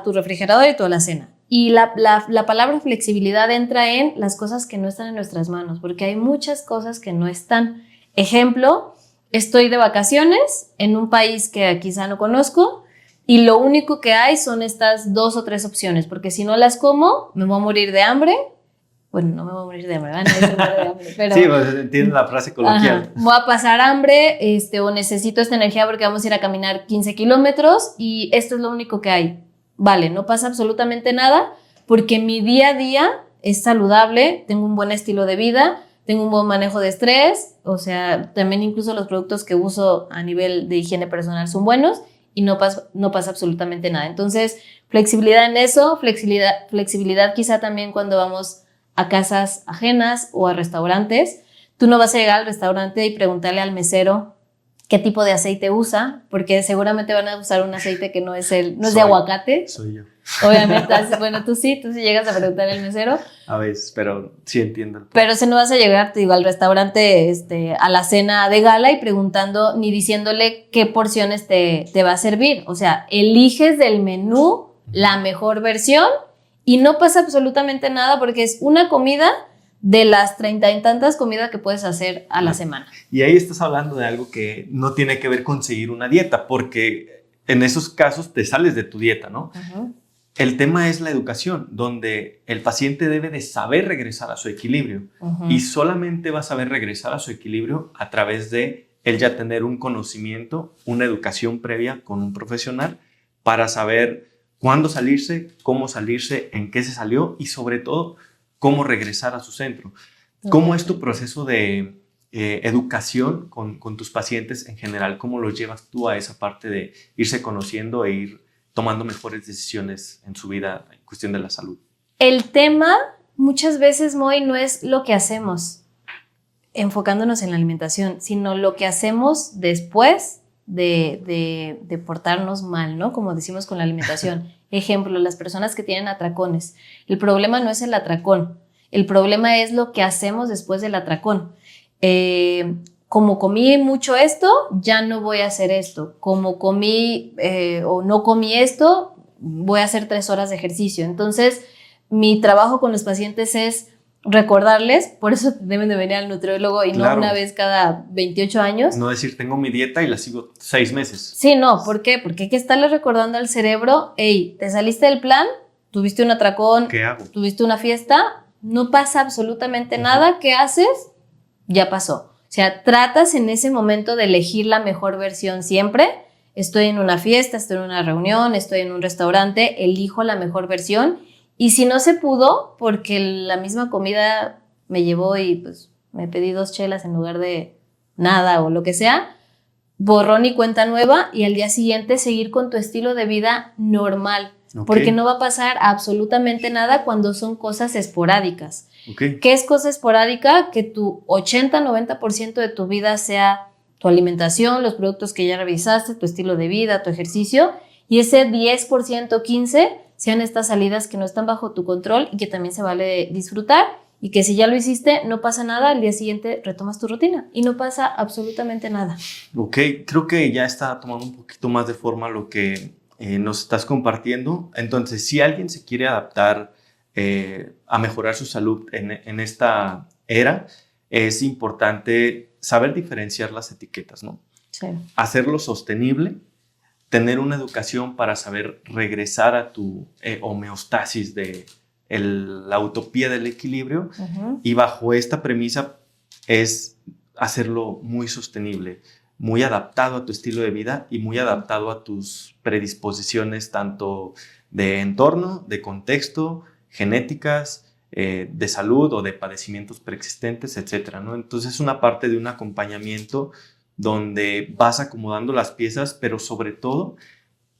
tu refrigerador y tu alacena. Y la palabra flexibilidad entra en las cosas que no están en nuestras manos, porque hay muchas cosas que no están. Ejemplo, estoy de vacaciones en un país que quizá no conozco y lo único que hay son estas 2 o 3 opciones, porque si no las como, me voy a morir de hambre. Bueno, no me voy a morir de hambre, ¿verdad? No voy a morir de hambre, pero... Sí, pues entiendo la frase coloquial. Voy a pasar hambre o necesito esta energía porque vamos a ir a caminar 15 kilómetros y esto es lo único que hay. Vale, no pasa absolutamente nada porque mi día a día es saludable, tengo un buen estilo de vida, tengo un buen manejo de estrés, o sea, también incluso los productos que uso a nivel de higiene personal son buenos y no pasa absolutamente nada. Entonces, flexibilidad en eso, flexibilidad quizá también cuando vamos a casas ajenas o a restaurantes. Tú no vas a llegar al restaurante y preguntarle al mesero qué tipo de aceite usa, porque seguramente van a usar un aceite que no es de aguacate. Soy yo. Obviamente, bueno, tú sí llegas a preguntarle al mesero. A veces, pero sí entiendo. Pero no vas a llegar, te digo, al restaurante, a la cena de gala y preguntando ni diciéndole qué porciones te va a servir. O sea, eliges del menú la mejor versión y no pasa absolutamente nada porque es una comida de las 30 y tantas comidas que puedes hacer a la semana. Y ahí estás hablando de algo que no tiene que ver con seguir una dieta, porque en esos casos te sales de tu dieta, ¿no? Uh-huh. El tema es la educación, donde el paciente debe de saber regresar a su equilibrio. Uh-huh. Y solamente va a saber regresar a su equilibrio a través de él ya tener un conocimiento, una educación previa con un profesional para saber cuándo salirse, cómo salirse, en qué se salió y sobre todo cómo regresar a su centro. Okay. ¿Cómo es tu proceso de educación con tus pacientes en general? ¿Cómo los llevas tú a esa parte de irse conociendo e ir tomando mejores decisiones en su vida en cuestión de la salud? El tema muchas veces, Moy, no es lo que hacemos enfocándonos en la alimentación, sino lo que hacemos después de portarnos mal, ¿no? Como decimos con la alimentación. Ejemplo, las personas que tienen atracones. El problema no es el atracón, el problema es lo que hacemos después del atracón. Como comí mucho esto, ya no voy a hacer esto. Como comí o no comí esto, voy a hacer 3 horas de ejercicio. Entonces, mi trabajo con los pacientes es recordarles, por eso deben de venir al nutriólogo y claro, no una vez cada 28 años. No decir, tengo mi dieta y la sigo 6 meses. Sí, no, ¿por qué? Porque hay que estarle recordando al cerebro, hey, te saliste del plan, tuviste un atracón, ¿qué hago? Tuviste una fiesta, no pasa absolutamente nada, ¿qué haces? Ya pasó. O sea, tratas en ese momento de elegir la mejor versión siempre. Estoy en una fiesta, estoy en una reunión, estoy en un restaurante, elijo la mejor versión. Y si no se pudo, porque la misma comida me llevó y pues me pedí 2 chelas en lugar de nada o lo que sea, borrón y cuenta nueva y al día siguiente seguir con tu estilo de vida normal. Okay. Porque no va a pasar absolutamente nada cuando son cosas esporádicas. Okay. ¿Qué es cosa esporádica? Que tu 80-90% de tu vida sea tu alimentación, los productos que ya revisaste, tu estilo de vida, tu ejercicio, y ese 10%, 15% sean estas salidas que no están bajo tu control y que también se vale disfrutar y que si ya lo hiciste, no pasa nada, al día siguiente retomas tu rutina y no pasa absolutamente nada. Ok, creo que ya está tomando un poquito más de forma lo que nos estás compartiendo. Entonces, si alguien se quiere adaptar a mejorar su salud en esta era, es importante saber diferenciar las etiquetas, ¿no? Sí. Hacerlo sostenible, tener una educación para saber regresar a tu homeostasis de la utopía del equilibrio, y bajo esta premisa es hacerlo muy sostenible, muy adaptado a tu estilo de vida y muy adaptado a tus predisposiciones tanto de entorno, de contexto, genéticas, de salud o de padecimientos preexistentes, etcétera, ¿no? Entonces es una parte de un acompañamiento donde vas acomodando las piezas, pero sobre todo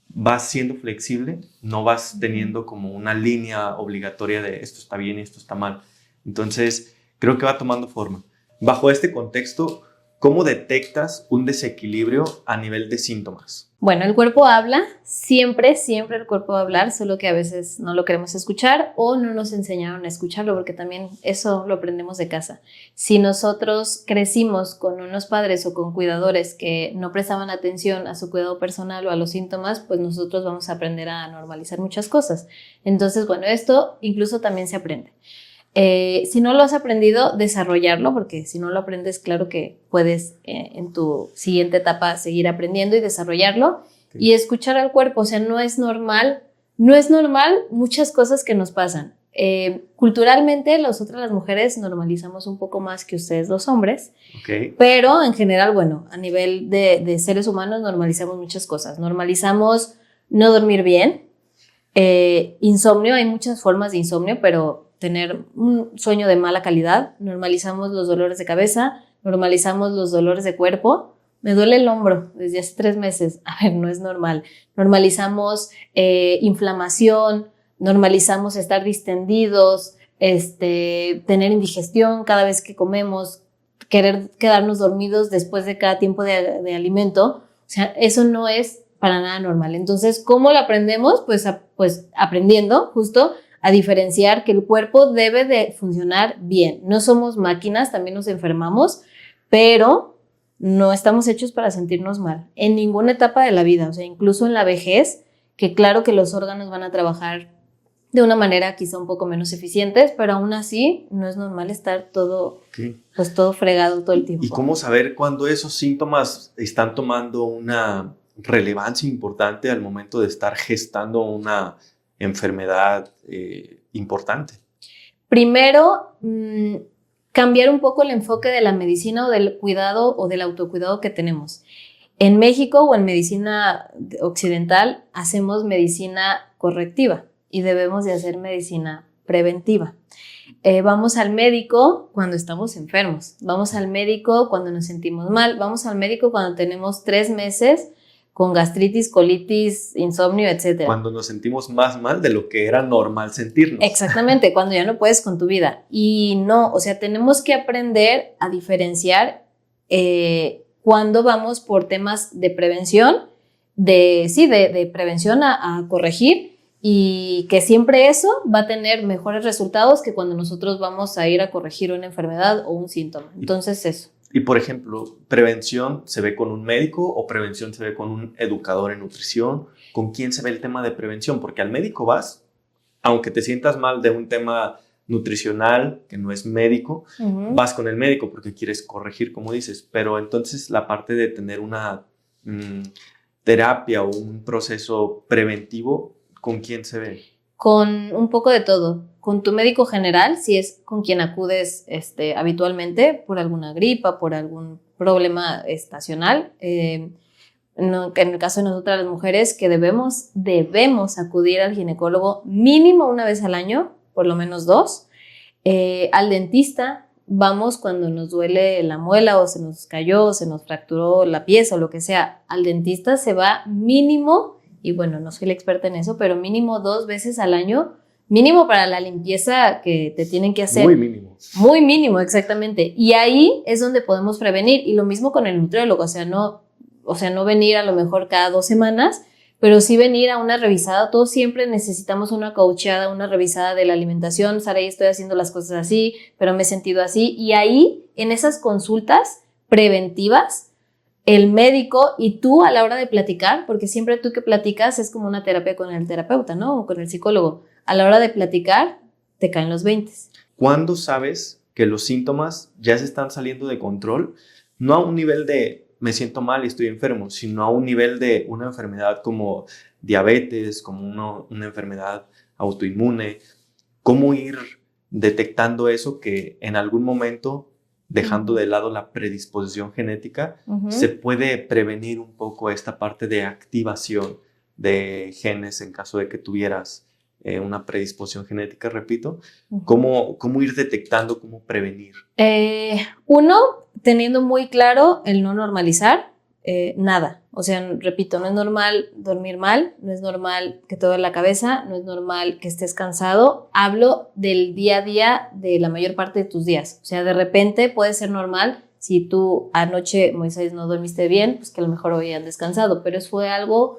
vas siendo flexible, no vas teniendo como una línea obligatoria de esto está bien y esto está mal. Entonces creo que va tomando forma. Bajo este contexto, ¿cómo detectas un desequilibrio a nivel de síntomas? Bueno, el cuerpo habla, siempre el cuerpo va a hablar, solo que a veces no lo queremos escuchar o no nos enseñaron a escucharlo, porque también eso lo aprendemos de casa. Si nosotros crecimos con unos padres o con cuidadores que no prestaban atención a su cuidado personal o a los síntomas, pues nosotros vamos a aprender a normalizar muchas cosas. Entonces, bueno, esto incluso también se aprende. Si no lo has aprendido, desarrollarlo, porque si no lo aprendes, claro que puedes en tu siguiente etapa seguir aprendiendo y desarrollarlo. Sí. Y escuchar al cuerpo, o sea, no es normal muchas cosas que nos pasan. Culturalmente, nosotras las mujeres normalizamos un poco más que ustedes los hombres, pero en general, bueno, a nivel de seres humanos normalizamos muchas cosas. Normalizamos no dormir bien, insomnio, hay muchas formas de insomnio, pero tener un sueño de mala calidad, normalizamos los dolores de cabeza, normalizamos los dolores de cuerpo. Me duele el hombro desde hace 3 meses. A ver, no es normal. Normalizamos inflamación, normalizamos estar distendidos, tener indigestión cada vez que comemos, querer quedarnos dormidos después de cada tiempo de alimento. O sea, eso no es para nada normal. Entonces, ¿cómo lo aprendemos? Pues aprendiendo justo a diferenciar que el cuerpo debe de funcionar bien. No somos máquinas, también nos enfermamos, pero no estamos hechos para sentirnos mal en ninguna etapa de la vida, o sea, incluso en la vejez, que claro que los órganos van a trabajar de una manera quizá un poco menos eficientes, pero aún así no es normal estar todo, pues todo fregado todo el tiempo. ¿Y cómo saber cuándo esos síntomas están tomando una relevancia importante al momento de estar gestando una enfermedad importante? Primero, cambiar un poco el enfoque de la medicina o del cuidado o del autocuidado que tenemos. En México o en medicina occidental hacemos medicina correctiva y debemos de hacer medicina preventiva. Vamos al médico cuando estamos enfermos, vamos al médico cuando nos sentimos mal, vamos al médico cuando tenemos 3 meses con gastritis, colitis, insomnio, etc. Cuando nos sentimos más mal de lo que era normal sentirnos. Exactamente, cuando ya no puedes con tu vida. Y no, o sea, tenemos que aprender a diferenciar cuando vamos por temas de prevención, de prevención a corregir, y que siempre eso va a tener mejores resultados que cuando nosotros vamos a ir a corregir una enfermedad o un síntoma. Entonces eso. Y por ejemplo, ¿prevención se ve con un médico o prevención se ve con un educador en nutrición? ¿Con quién se ve el tema de prevención? Porque al médico vas, aunque te sientas mal de un tema nutricional que no es médico, vas con el médico porque quieres corregir, como dices. Pero entonces la parte de tener una terapia o un proceso preventivo, ¿con quién se ve? Con un poco de todo. Con tu médico general, si es con quien acudes habitualmente por alguna gripa, por algún problema estacional. En el caso de nosotras las mujeres, que debemos acudir al ginecólogo mínimo una vez al año, por lo menos 2. Al dentista vamos cuando nos duele la muela o se nos cayó o se nos fracturó la pieza o lo que sea. Al dentista se va mínimo, y bueno, no soy la experta en eso, pero mínimo 2 veces al año, mínimo para la limpieza que te tienen que hacer. Muy mínimo. Muy mínimo, exactamente. Y ahí es donde podemos prevenir. Y lo mismo con el nutriólogo, o sea, no venir a lo mejor cada 2 semanas, pero sí venir a una revisada. Todos siempre necesitamos una coacheada, una revisada de la alimentación. Saraí, estoy haciendo las cosas así, pero me he sentido así. Y ahí, en esas consultas preventivas, el médico y tú a la hora de platicar, porque siempre tú que platicas es como una terapia con el terapeuta, ¿no? O con el psicólogo. A la hora de platicar, te caen los 20. ¿Cuándo sabes que los síntomas ya se están saliendo de control? No a un nivel de me siento mal y estoy enfermo, sino a un nivel de una enfermedad como diabetes, como una enfermedad autoinmune. ¿Cómo ir detectando eso que en algún momento, dejando de lado la predisposición genética, se puede prevenir un poco esta parte de activación de genes en caso de que tuvieras una predisposición genética, repito? ¿Cómo ir detectando, cómo prevenir? Uno, teniendo muy claro el no normalizar nada. O sea, repito, no es normal dormir mal, no es normal que te duele la cabeza, no es normal que estés cansado. Hablo del día a día de la mayor parte de tus días. O sea, de repente puede ser normal si tú anoche, Moisés, no dormiste bien, pues que a lo mejor hoy han descansado, pero eso fue algo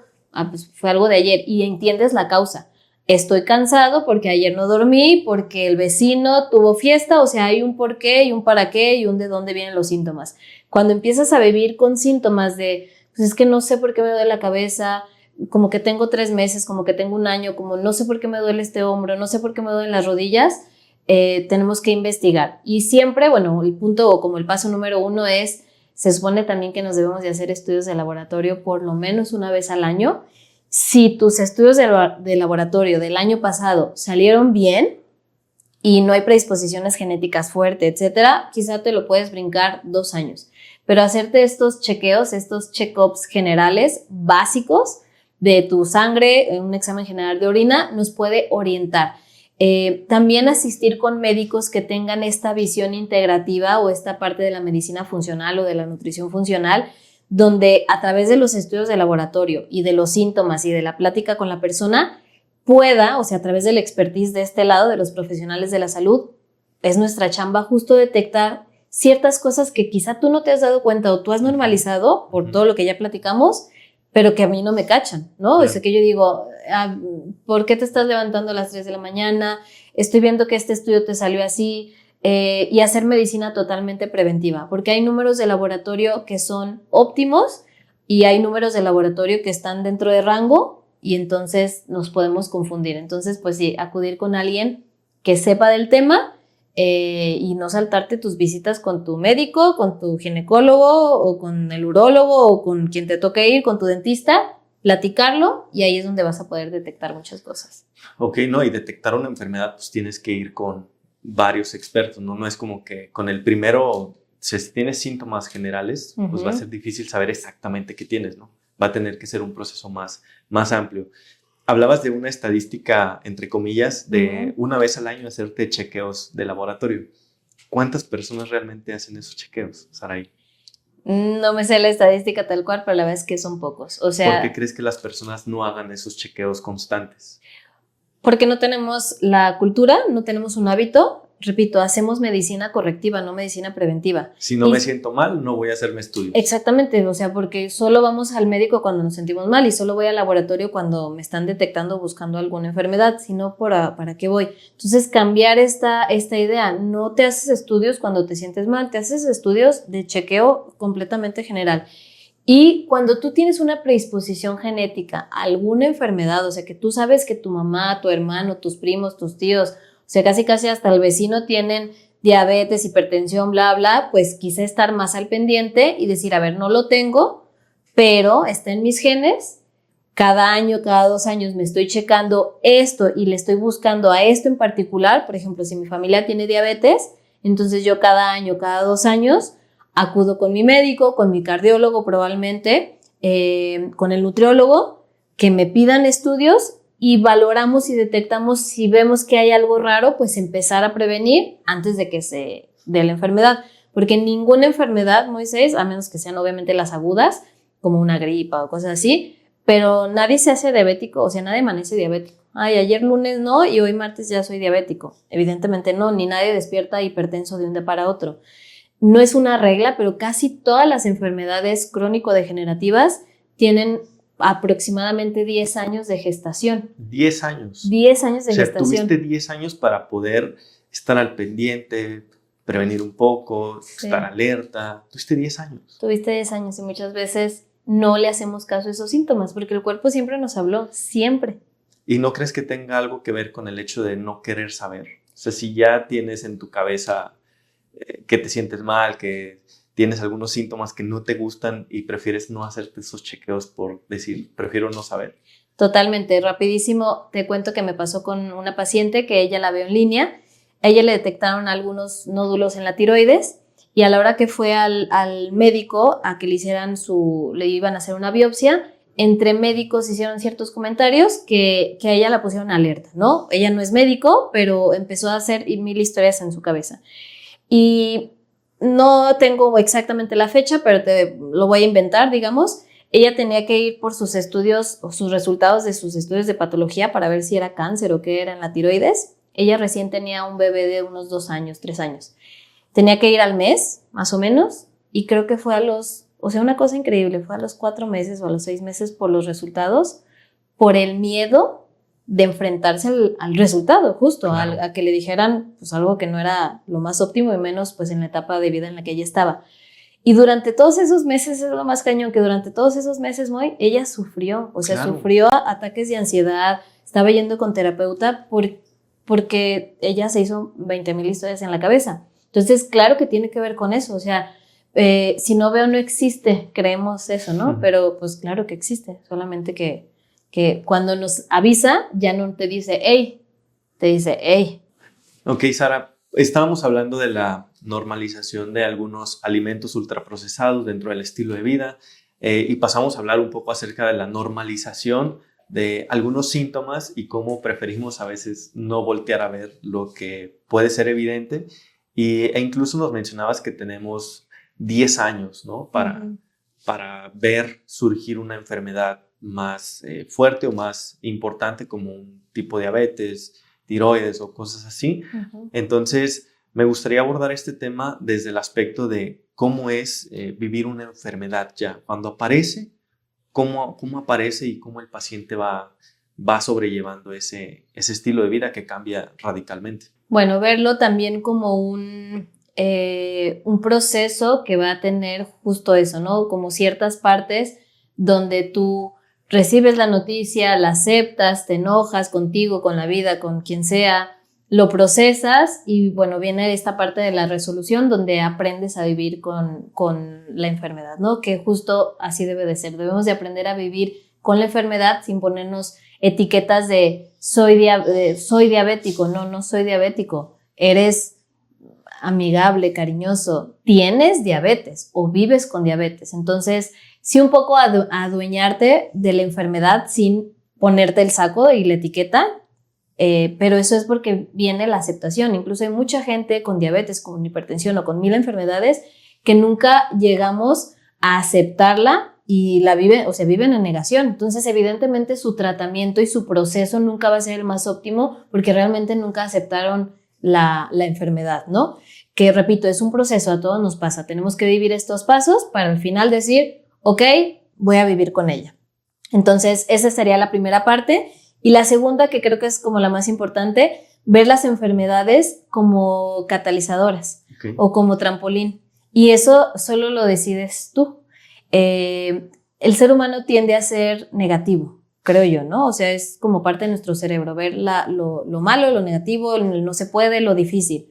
de ayer y entiendes la causa. Estoy cansado porque ayer no dormí, porque el vecino tuvo fiesta, o sea, hay un por qué y un para qué y un de dónde vienen los síntomas. Cuando empiezas a vivir con síntomas de, pues es que no sé por qué me duele la cabeza, como que tengo 3 meses, como que tengo 1 año, como no sé por qué me duele este hombro, no sé por qué me duelen las rodillas, tenemos que investigar. Y siempre, bueno, el punto o como el paso número 1 es, se supone también que nos debemos de hacer estudios de laboratorio por lo menos una vez al año. Si tus estudios de laboratorio del año pasado salieron bien y no hay predisposiciones genéticas fuertes, etcétera, quizá te lo puedes brincar 2 años. Pero hacerte estos chequeos, estos check-ups generales básicos de tu sangre, un examen general de orina, nos puede orientar. También asistir con médicos que tengan esta visión integrativa o esta parte de la medicina funcional o de la nutrición funcional, donde a través de los estudios de laboratorio y de los síntomas y de la plática con la persona pueda, o sea, a través del expertise de este lado, de los profesionales de la salud, es nuestra chamba justo detectar ciertas cosas que quizá tú no te has dado cuenta o tú has normalizado por todo lo que ya platicamos, pero que a mí no me cachan, ¿no? Es que yo digo, ¿por qué te estás levantando a las 3 de la mañana? Estoy viendo que este estudio te salió así. Y hacer medicina totalmente preventiva, porque hay números de laboratorio que son óptimos y hay números de laboratorio que están dentro de rango y entonces nos podemos confundir. Entonces, pues sí, acudir con alguien que sepa del tema y no saltarte tus visitas con tu médico, con tu ginecólogo o con el urólogo o con quien te toque ir, con tu dentista, platicarlo y ahí es donde vas a poder detectar muchas cosas. Ok, no, y detectar una enfermedad, pues tienes que ir con varios expertos, ¿no? No es como que con el primero, si tienes síntomas generales, pues va a ser difícil saber exactamente qué tienes, ¿no? Va a tener que ser un proceso más amplio. Hablabas de una estadística, entre comillas, de una vez al año hacerte chequeos de laboratorio. ¿Cuántas personas realmente hacen esos chequeos, Saraí? No me sé la estadística tal cual, pero la verdad es que son pocos. O sea, ¿por qué crees que las personas no hagan esos chequeos constantes? Porque no tenemos la cultura, no tenemos un hábito. Repito, hacemos medicina correctiva, no medicina preventiva. Si no me siento mal, no voy a hacerme estudios. Exactamente, o sea, porque solo vamos al médico cuando nos sentimos mal y solo voy al laboratorio cuando me están detectando buscando alguna enfermedad, sino ¿para qué voy? Entonces, cambiar esta idea, no te haces estudios cuando te sientes mal, te haces estudios de chequeo completamente general. Y cuando tú tienes una predisposición genética a alguna enfermedad, o sea, que tú sabes que tu mamá, tu hermano, tus primos, tus tíos, o sea, casi hasta el vecino tienen diabetes, hipertensión, bla, bla, pues quise estar más al pendiente y decir, a ver, no lo tengo, pero está en mis genes. Cada año, cada 2 años me estoy checando esto y le estoy buscando a esto en particular. Por ejemplo, si mi familia tiene diabetes, entonces yo cada año, cada 2 años, acudo con mi médico, con mi cardiólogo probablemente, con el nutriólogo, que me pidan estudios y valoramos y detectamos si vemos que hay algo raro, pues empezar a prevenir antes de que se dé la enfermedad. Porque ninguna enfermedad, Moisés, a menos que sean obviamente las agudas, como una gripa o cosas así, pero nadie se hace diabético, o sea, nadie amanece diabético. Ay, ayer lunes no y hoy martes ya soy diabético. Evidentemente no, ni nadie despierta hipertenso de un día para otro. No es una regla, pero casi todas las enfermedades crónico-degenerativas tienen aproximadamente 10 años de gestación. 10 años. 10 años de gestación. O sea, tuviste 10 años para poder estar al pendiente, prevenir un poco, estar alerta. Tuviste 10 años. Tuviste 10 años y muchas veces no le hacemos caso a esos síntomas porque el cuerpo siempre nos habló, siempre. ¿Y no crees que tenga algo que ver con el hecho de no querer saber? sea, si ya tienes en tu cabeza que te sientes mal, que tienes algunos síntomas que no te gustan y prefieres no hacerte esos chequeos por decir, prefiero no saber. Totalmente, rapidísimo, te cuento que me pasó con una paciente que ella la veo en línea, a ella le detectaron algunos nódulos en la tiroides y a la hora que fue al médico a que le iban a hacer una biopsia, entre médicos hicieron ciertos comentarios que a ella la pusieron alerta, ¿no? Ella no es médico, pero empezó a hacer mil historias en su cabeza. Y no tengo exactamente la fecha, pero lo voy a inventar, digamos. Ella tenía que ir por sus estudios o sus resultados de sus estudios de patología para ver si era cáncer o qué era en la tiroides. Ella recién tenía un bebé de unos 2 años, 3 años. Tenía que ir al mes, más o menos, y creo que fue una cosa increíble, fue a los 4 meses o a los 6 meses por los resultados, por el miedo de enfrentarse al resultado, justo, Claro. a que le dijeran pues algo que no era lo más óptimo y menos pues en la etapa de vida en la que ella estaba. Y durante todos esos meses, es lo más cañón, que durante todos esos meses, ella sufrió, o sea, Claro. sufrió ataques de ansiedad, estaba yendo con terapeuta porque ella se hizo 20,000 historias en la cabeza. Entonces, claro que tiene que ver con eso, o sea, si no veo no existe, creemos eso, ¿no? Ujú. Pero pues claro que existe, solamente que cuando nos avisa ya no te dice, hey, te dice, hey. Ok, Sara, estábamos hablando de la normalización de algunos alimentos ultraprocesados dentro del estilo de vida y pasamos a hablar un poco acerca de la normalización de algunos síntomas y cómo preferimos a veces no voltear a ver lo que puede ser evidente e incluso nos mencionabas que tenemos 10 años, ¿no? Para ver surgir una enfermedad más fuerte o más importante como un tipo de diabetes, tiroides o cosas así. Entonces, me gustaría abordar este tema desde el aspecto de cómo es vivir una enfermedad ya. Cuando aparece, cómo aparece y cómo el paciente va sobrellevando ese estilo de vida que cambia radicalmente. Bueno, verlo también como un proceso que va a tener justo eso, ¿no? Como ciertas partes donde tú recibes la noticia, la aceptas, te enojas contigo, con la vida, con quien sea, lo procesas y bueno, viene esta parte de la resolución donde aprendes a vivir con la enfermedad, ¿no? Que justo así debe de ser. Debemos de aprender a vivir con la enfermedad sin ponernos etiquetas de soy diabético. No soy diabético. Eres amigable, cariñoso. Tienes diabetes o vives con diabetes. Entonces, sí un poco adueñarte de la enfermedad sin ponerte el saco y la etiqueta, pero eso es porque viene la aceptación. Incluso hay mucha gente con diabetes, con hipertensión o con 1000 enfermedades que nunca llegamos a aceptarla y la viven, o sea, viven en negación. Entonces, evidentemente, su tratamiento y su proceso nunca va a ser el más óptimo porque realmente nunca aceptaron la enfermedad, ¿no? Que, repito, es un proceso, a todos nos pasa. Tenemos que vivir estos pasos para al final decir, ok, voy a vivir con ella. Entonces, esa sería la primera parte. Y la segunda, que creo que es como la más importante, ver las enfermedades como catalizadoras o como trampolín. Y eso solo lo decides tú. El ser humano tiende a ser negativo, creo yo, ¿no? O sea, es como parte de nuestro cerebro, ver lo malo, lo negativo, el no se puede, lo difícil.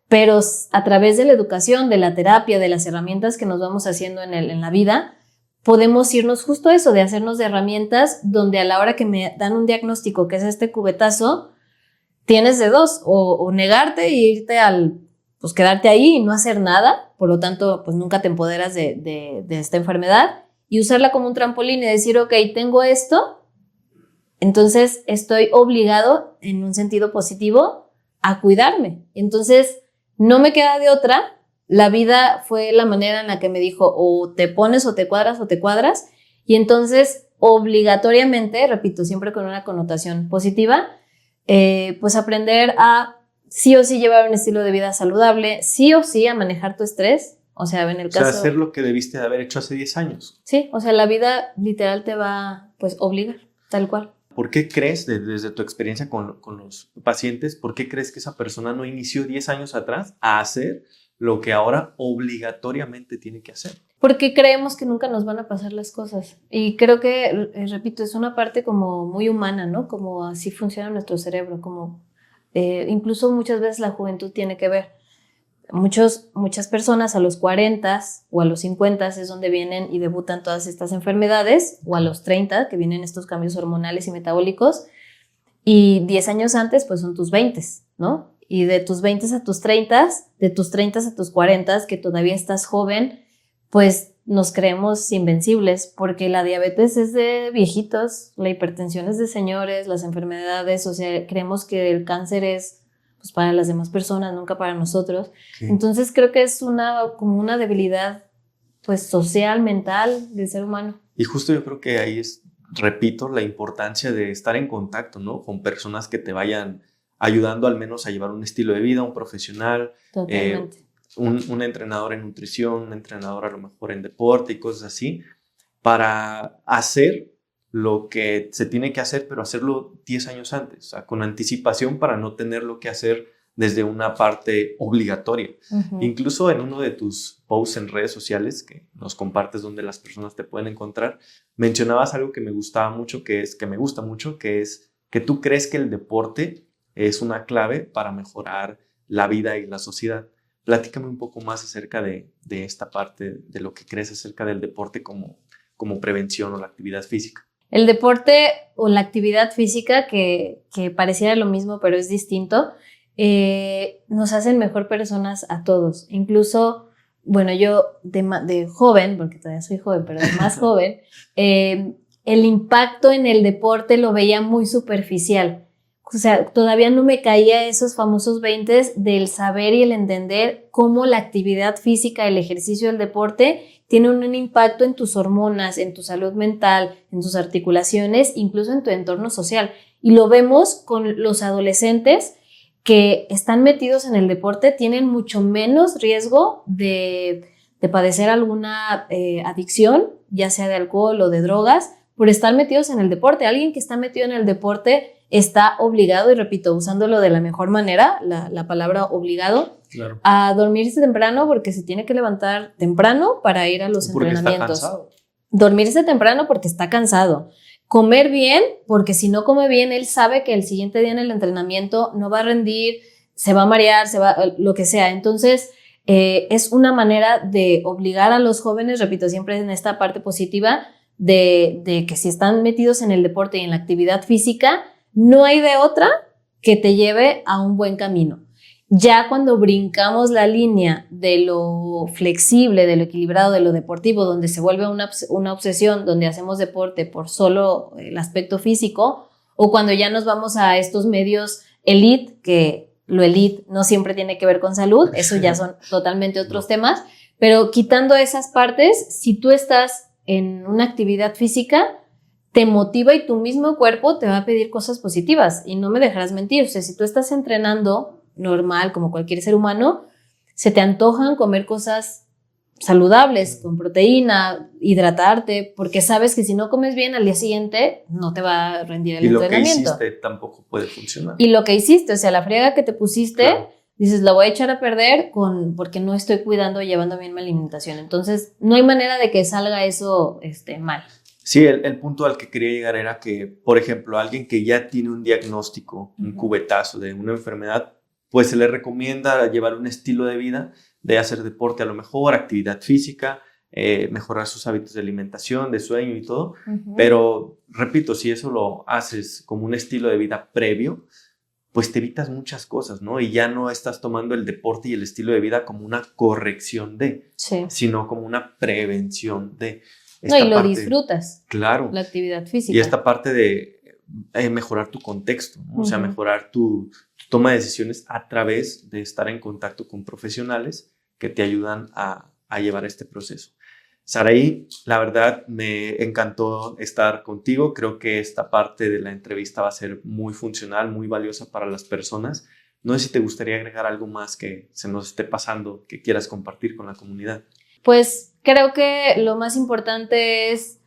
Pero a través de la educación, de la terapia, de las herramientas que nos vamos haciendo en la vida, podemos irnos justo a eso, de hacernos de herramientas donde a la hora que me dan un diagnóstico que es este cubetazo, tienes de dos, o negarte y irte pues quedarte ahí y no hacer nada, por lo tanto, pues nunca te empoderas de esta enfermedad, y usarla como un trampolín y decir, ok, tengo esto, entonces estoy obligado, en un sentido positivo, a cuidarme. Entonces, no me queda de otra. La vida fue la manera en la que me dijo, o te pones o te cuadras, y entonces obligatoriamente, repito, siempre con una connotación positiva, pues aprender a sí o sí llevar un estilo de vida saludable, sí o sí a manejar tu estrés, o sea, en el caso... O sea, hacer lo que debiste de haber hecho hace 10 años. Sí, o sea, la vida literal te va, pues, obligar, tal cual. ¿Por qué crees, desde tu experiencia con los pacientes, por qué crees que esa persona no inició 10 años atrás a hacer lo que ahora obligatoriamente tiene que hacer? Porque creemos que nunca nos van a pasar las cosas. Y creo que, repito, es una parte como muy humana, ¿no? Como así funciona nuestro cerebro, como incluso muchas veces la juventud tiene que ver. Muchas personas a los 40 o a los 50 es donde vienen y debutan todas estas enfermedades, o a los 30 que vienen estos cambios hormonales y metabólicos, y 10 años antes pues son tus 20, ¿no? Y de tus 20 a tus 30, de tus 30 a tus 40, que todavía estás joven, pues nos creemos invencibles, porque la diabetes es de viejitos, la hipertensión es de señores, las enfermedades, o sea, creemos que el cáncer es pues para las demás personas, nunca para nosotros. Okay. Entonces creo que es como una debilidad pues social, mental del ser humano. Y justo yo creo que ahí repito, la importancia de estar en contacto, ¿no? Con personas que te vayan ayudando al menos a llevar un estilo de vida, un profesional, un entrenador en nutrición, un entrenador a lo mejor en deporte y cosas así, para hacer lo que se tiene que hacer, pero hacerlo 10 años antes, o sea, con anticipación para no tenerlo que hacer desde una parte obligatoria. Uh-huh. Incluso en uno de tus posts en redes sociales, que nos compartes donde las personas te pueden encontrar, mencionabas algo que me gustaba mucho, que me gusta mucho, que es que tú crees que el deporte es una clave para mejorar la vida y la sociedad. Platícame un poco más acerca de esta parte, de lo que crees acerca del deporte como prevención o la actividad física. El deporte o la actividad física, que pareciera lo mismo pero es distinto, nos hacen mejor personas a todos. Incluso, bueno, yo de joven, porque todavía soy joven, pero de más joven, el impacto en el deporte lo veía muy superficial. O sea, todavía no me caía esos famosos 20 del saber y el entender cómo la actividad física, el ejercicio, el deporte tiene un impacto en tus hormonas, en tu salud mental, en tus articulaciones, incluso en tu entorno social. Y lo vemos con los adolescentes que están metidos en el deporte, tienen mucho menos riesgo de padecer alguna adicción, ya sea de alcohol o de drogas, por estar metidos en el deporte. Alguien que está metido en el deporte está obligado, y repito, usándolo de la mejor manera, la palabra obligado, claro, a dormirse temprano porque se tiene que levantar temprano para ir a los entrenamientos. Dormirse temprano porque está cansado. Comer bien, porque si no come bien, él sabe que el siguiente día en el entrenamiento no va a rendir, se va a marear, lo que sea. Entonces, es una manera de obligar a los jóvenes, repito, siempre en esta parte positiva, de que si están metidos en el deporte y en la actividad física, no hay de otra que te lleve a un buen camino. Ya cuando brincamos la línea de lo flexible, de lo equilibrado, de lo deportivo, donde se vuelve una obsesión, donde hacemos deporte por solo el aspecto físico, o cuando ya nos vamos a estos medios elite, que lo elite no siempre tiene que ver con salud, eso ya son totalmente otros temas, pero quitando esas partes, si tú estás en una actividad física, te motiva y tu mismo cuerpo te va a pedir cosas positivas, y no me dejarás mentir. O sea, si tú estás entrenando normal como cualquier ser humano, se te antojan comer cosas saludables, con proteína, hidratarte, porque sabes que si no comes bien al día siguiente no te va a rendir el entrenamiento. Y lo que hiciste tampoco puede funcionar. Y lo que hiciste, o sea, la friega que te pusiste, claro, dices, la voy a echar a perder porque no estoy cuidando y llevando bien mi alimentación. Entonces, no hay manera de que salga eso mal. Sí, el punto al que quería llegar era que, por ejemplo, alguien que ya tiene un diagnóstico, un cubetazo de una enfermedad, pues se le recomienda llevar un estilo de vida, de hacer deporte a lo mejor, actividad física, mejorar sus hábitos de alimentación, de sueño y todo. Pero, repito, si eso lo haces como un estilo de vida previo, pues te evitas muchas cosas, ¿no? Y ya no estás tomando el deporte y el estilo de vida como una corrección sino como una prevención de... No, y lo disfrutas. Claro. La actividad física. Y esta parte de mejorar tu contexto, ¿no? O sea, mejorar tu toma de decisiones a través de estar en contacto con profesionales que te ayudan a llevar este proceso. Saraí, la verdad me encantó estar contigo. Creo que esta parte de la entrevista va a ser muy funcional, muy valiosa para las personas. No sé si te gustaría agregar algo más que se nos esté pasando, que quieras compartir con la comunidad. Pues creo que lo más importante es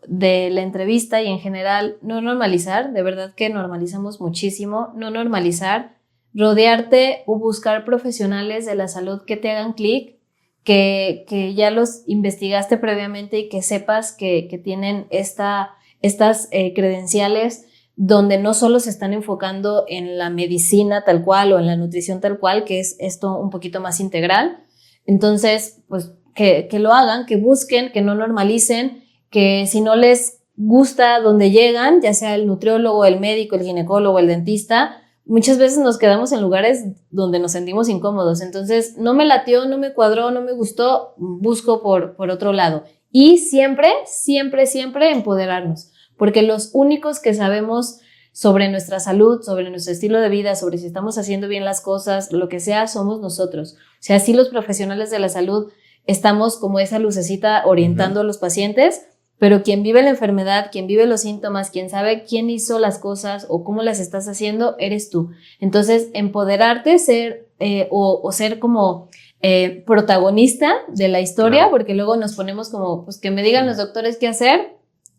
de la entrevista y en general no normalizar, de verdad que normalizamos muchísimo, no normalizar, rodearte o buscar profesionales de la salud que te hagan clic, que ya los investigaste previamente y que sepas que tienen estas credenciales donde no solo se están enfocando en la medicina tal cual o en la nutrición tal cual, que es esto un poquito más integral. Entonces, pues que lo hagan, que busquen, que no normalicen, que si no les gusta donde llegan, ya sea el nutriólogo, el médico, el ginecólogo, el dentista, muchas veces nos quedamos en lugares donde nos sentimos incómodos. Entonces, no me latió, no me cuadró, no me gustó, busco por otro lado. Y siempre, siempre, siempre empoderarnos, porque los únicos que sabemos sobre nuestra salud, sobre nuestro estilo de vida, sobre si estamos haciendo bien las cosas, lo que sea, somos nosotros. O sea, sí, los profesionales de la salud estamos como esa lucecita orientando a los pacientes, pero quien vive la enfermedad, quien vive los síntomas, quien sabe quién hizo las cosas o cómo las estás haciendo, eres tú. Entonces, empoderarte, ser ser como protagonista de la historia, claro, porque luego nos ponemos como, pues que me digan los doctores qué hacer.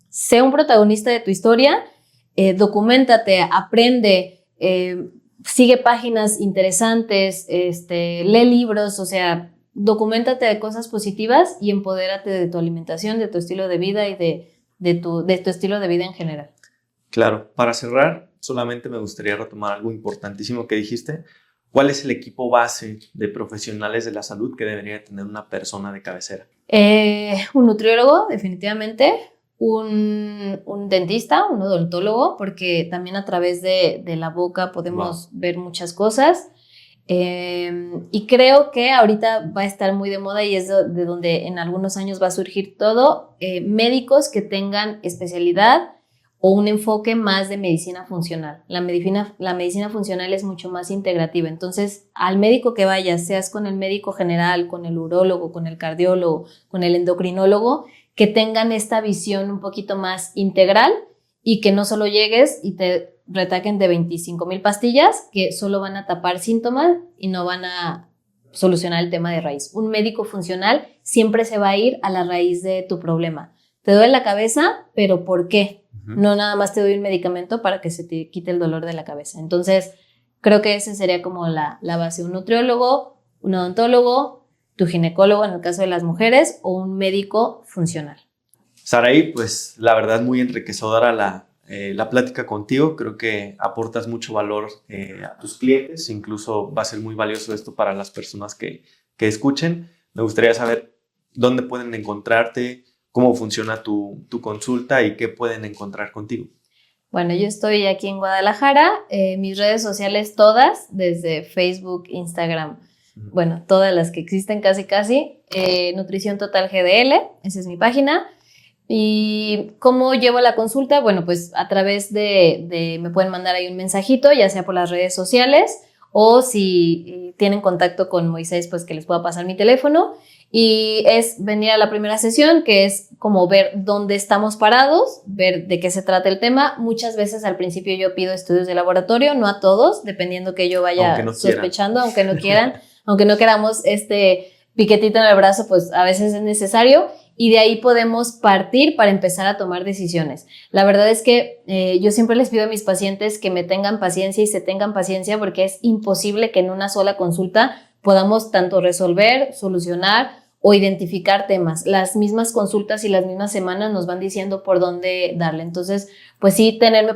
Sé un protagonista de tu historia, documéntate, aprende, sigue páginas interesantes, lee libros, o sea, documéntate de cosas positivas y empodérate de tu alimentación, de tu estilo de vida y de tu estilo de vida en general. Claro, para cerrar, solamente me gustaría retomar algo importantísimo que dijiste. ¿Cuál es el equipo base de profesionales de la salud que debería tener una persona de cabecera? Un nutriólogo, definitivamente. Un dentista, un odontólogo, porque también a través de la boca podemos ver muchas cosas. Y creo que ahorita va a estar muy de moda y es de donde en algunos años va a surgir todo, médicos que tengan especialidad o un enfoque más de medicina funcional. La medicina funcional es mucho más integrativa. Entonces, al médico que vayas, seas con el médico general, con el urólogo, con el cardiólogo, con el endocrinólogo, que tengan esta visión un poquito más integral y que no solo llegues y te retaquen de 25,000 pastillas que solo van a tapar síntomas y no van a solucionar el tema de raíz. Un médico funcional siempre se va a ir a la raíz de tu problema. Te duele la cabeza, pero ¿por qué? No nada más te doy un medicamento para que se te quite el dolor de la cabeza. Entonces, creo que ese sería como la base. Un nutriólogo, un odontólogo, tu ginecólogo en el caso de las mujeres o un médico funcional. Saraí, pues la verdad muy enriquecedora la plática contigo. Creo que aportas mucho valor a tus clientes. Incluso va a ser muy valioso esto para las personas que escuchen. Me gustaría saber dónde pueden encontrarte, cómo funciona tu consulta y qué pueden encontrar contigo. Bueno, yo estoy aquí en Guadalajara. Mis redes sociales todas, desde Facebook, Instagram, bueno, todas las que existen casi. Nutrición Total GDL, esa es mi página. ¿Y cómo llevo la consulta? Bueno, pues a través me pueden mandar ahí un mensajito, ya sea por las redes sociales o si tienen contacto con Moisés, pues que les pueda pasar mi teléfono. Y es venir a la primera sesión, que es como ver dónde estamos parados, ver de qué se trata el tema. Muchas veces al principio yo pido estudios de laboratorio, no a todos, dependiendo que yo vaya sospechando, aunque no quieran, aunque no queramos piquetito en el brazo, pues a veces es necesario. Y de ahí podemos partir para empezar a tomar decisiones. La verdad es que yo siempre les pido a mis pacientes que me tengan paciencia y se tengan paciencia, porque es imposible que en una sola consulta podamos tanto resolver, solucionar o identificar temas. Las mismas consultas y las mismas semanas nos van diciendo por dónde darle. Entonces, pues sí, tenerse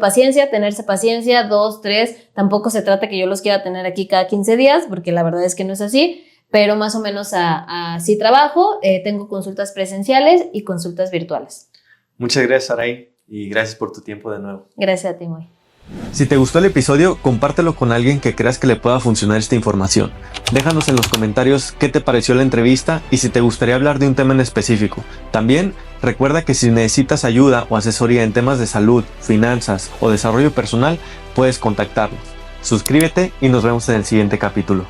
paciencia, 2, 3. Tampoco se trata que yo los quiera tener aquí cada 15 días, porque la verdad es que no es así. Pero más o menos así trabajo. Tengo consultas presenciales y consultas virtuales. Muchas gracias, Saraí, y gracias por tu tiempo de nuevo. Gracias a ti, Moy. Si te gustó el episodio, compártelo con alguien que creas que le pueda funcionar esta información. Déjanos en los comentarios qué te pareció la entrevista y si te gustaría hablar de un tema en específico. También recuerda que si necesitas ayuda o asesoría en temas de salud, finanzas o desarrollo personal, puedes contactarnos. Suscríbete y nos vemos en el siguiente capítulo.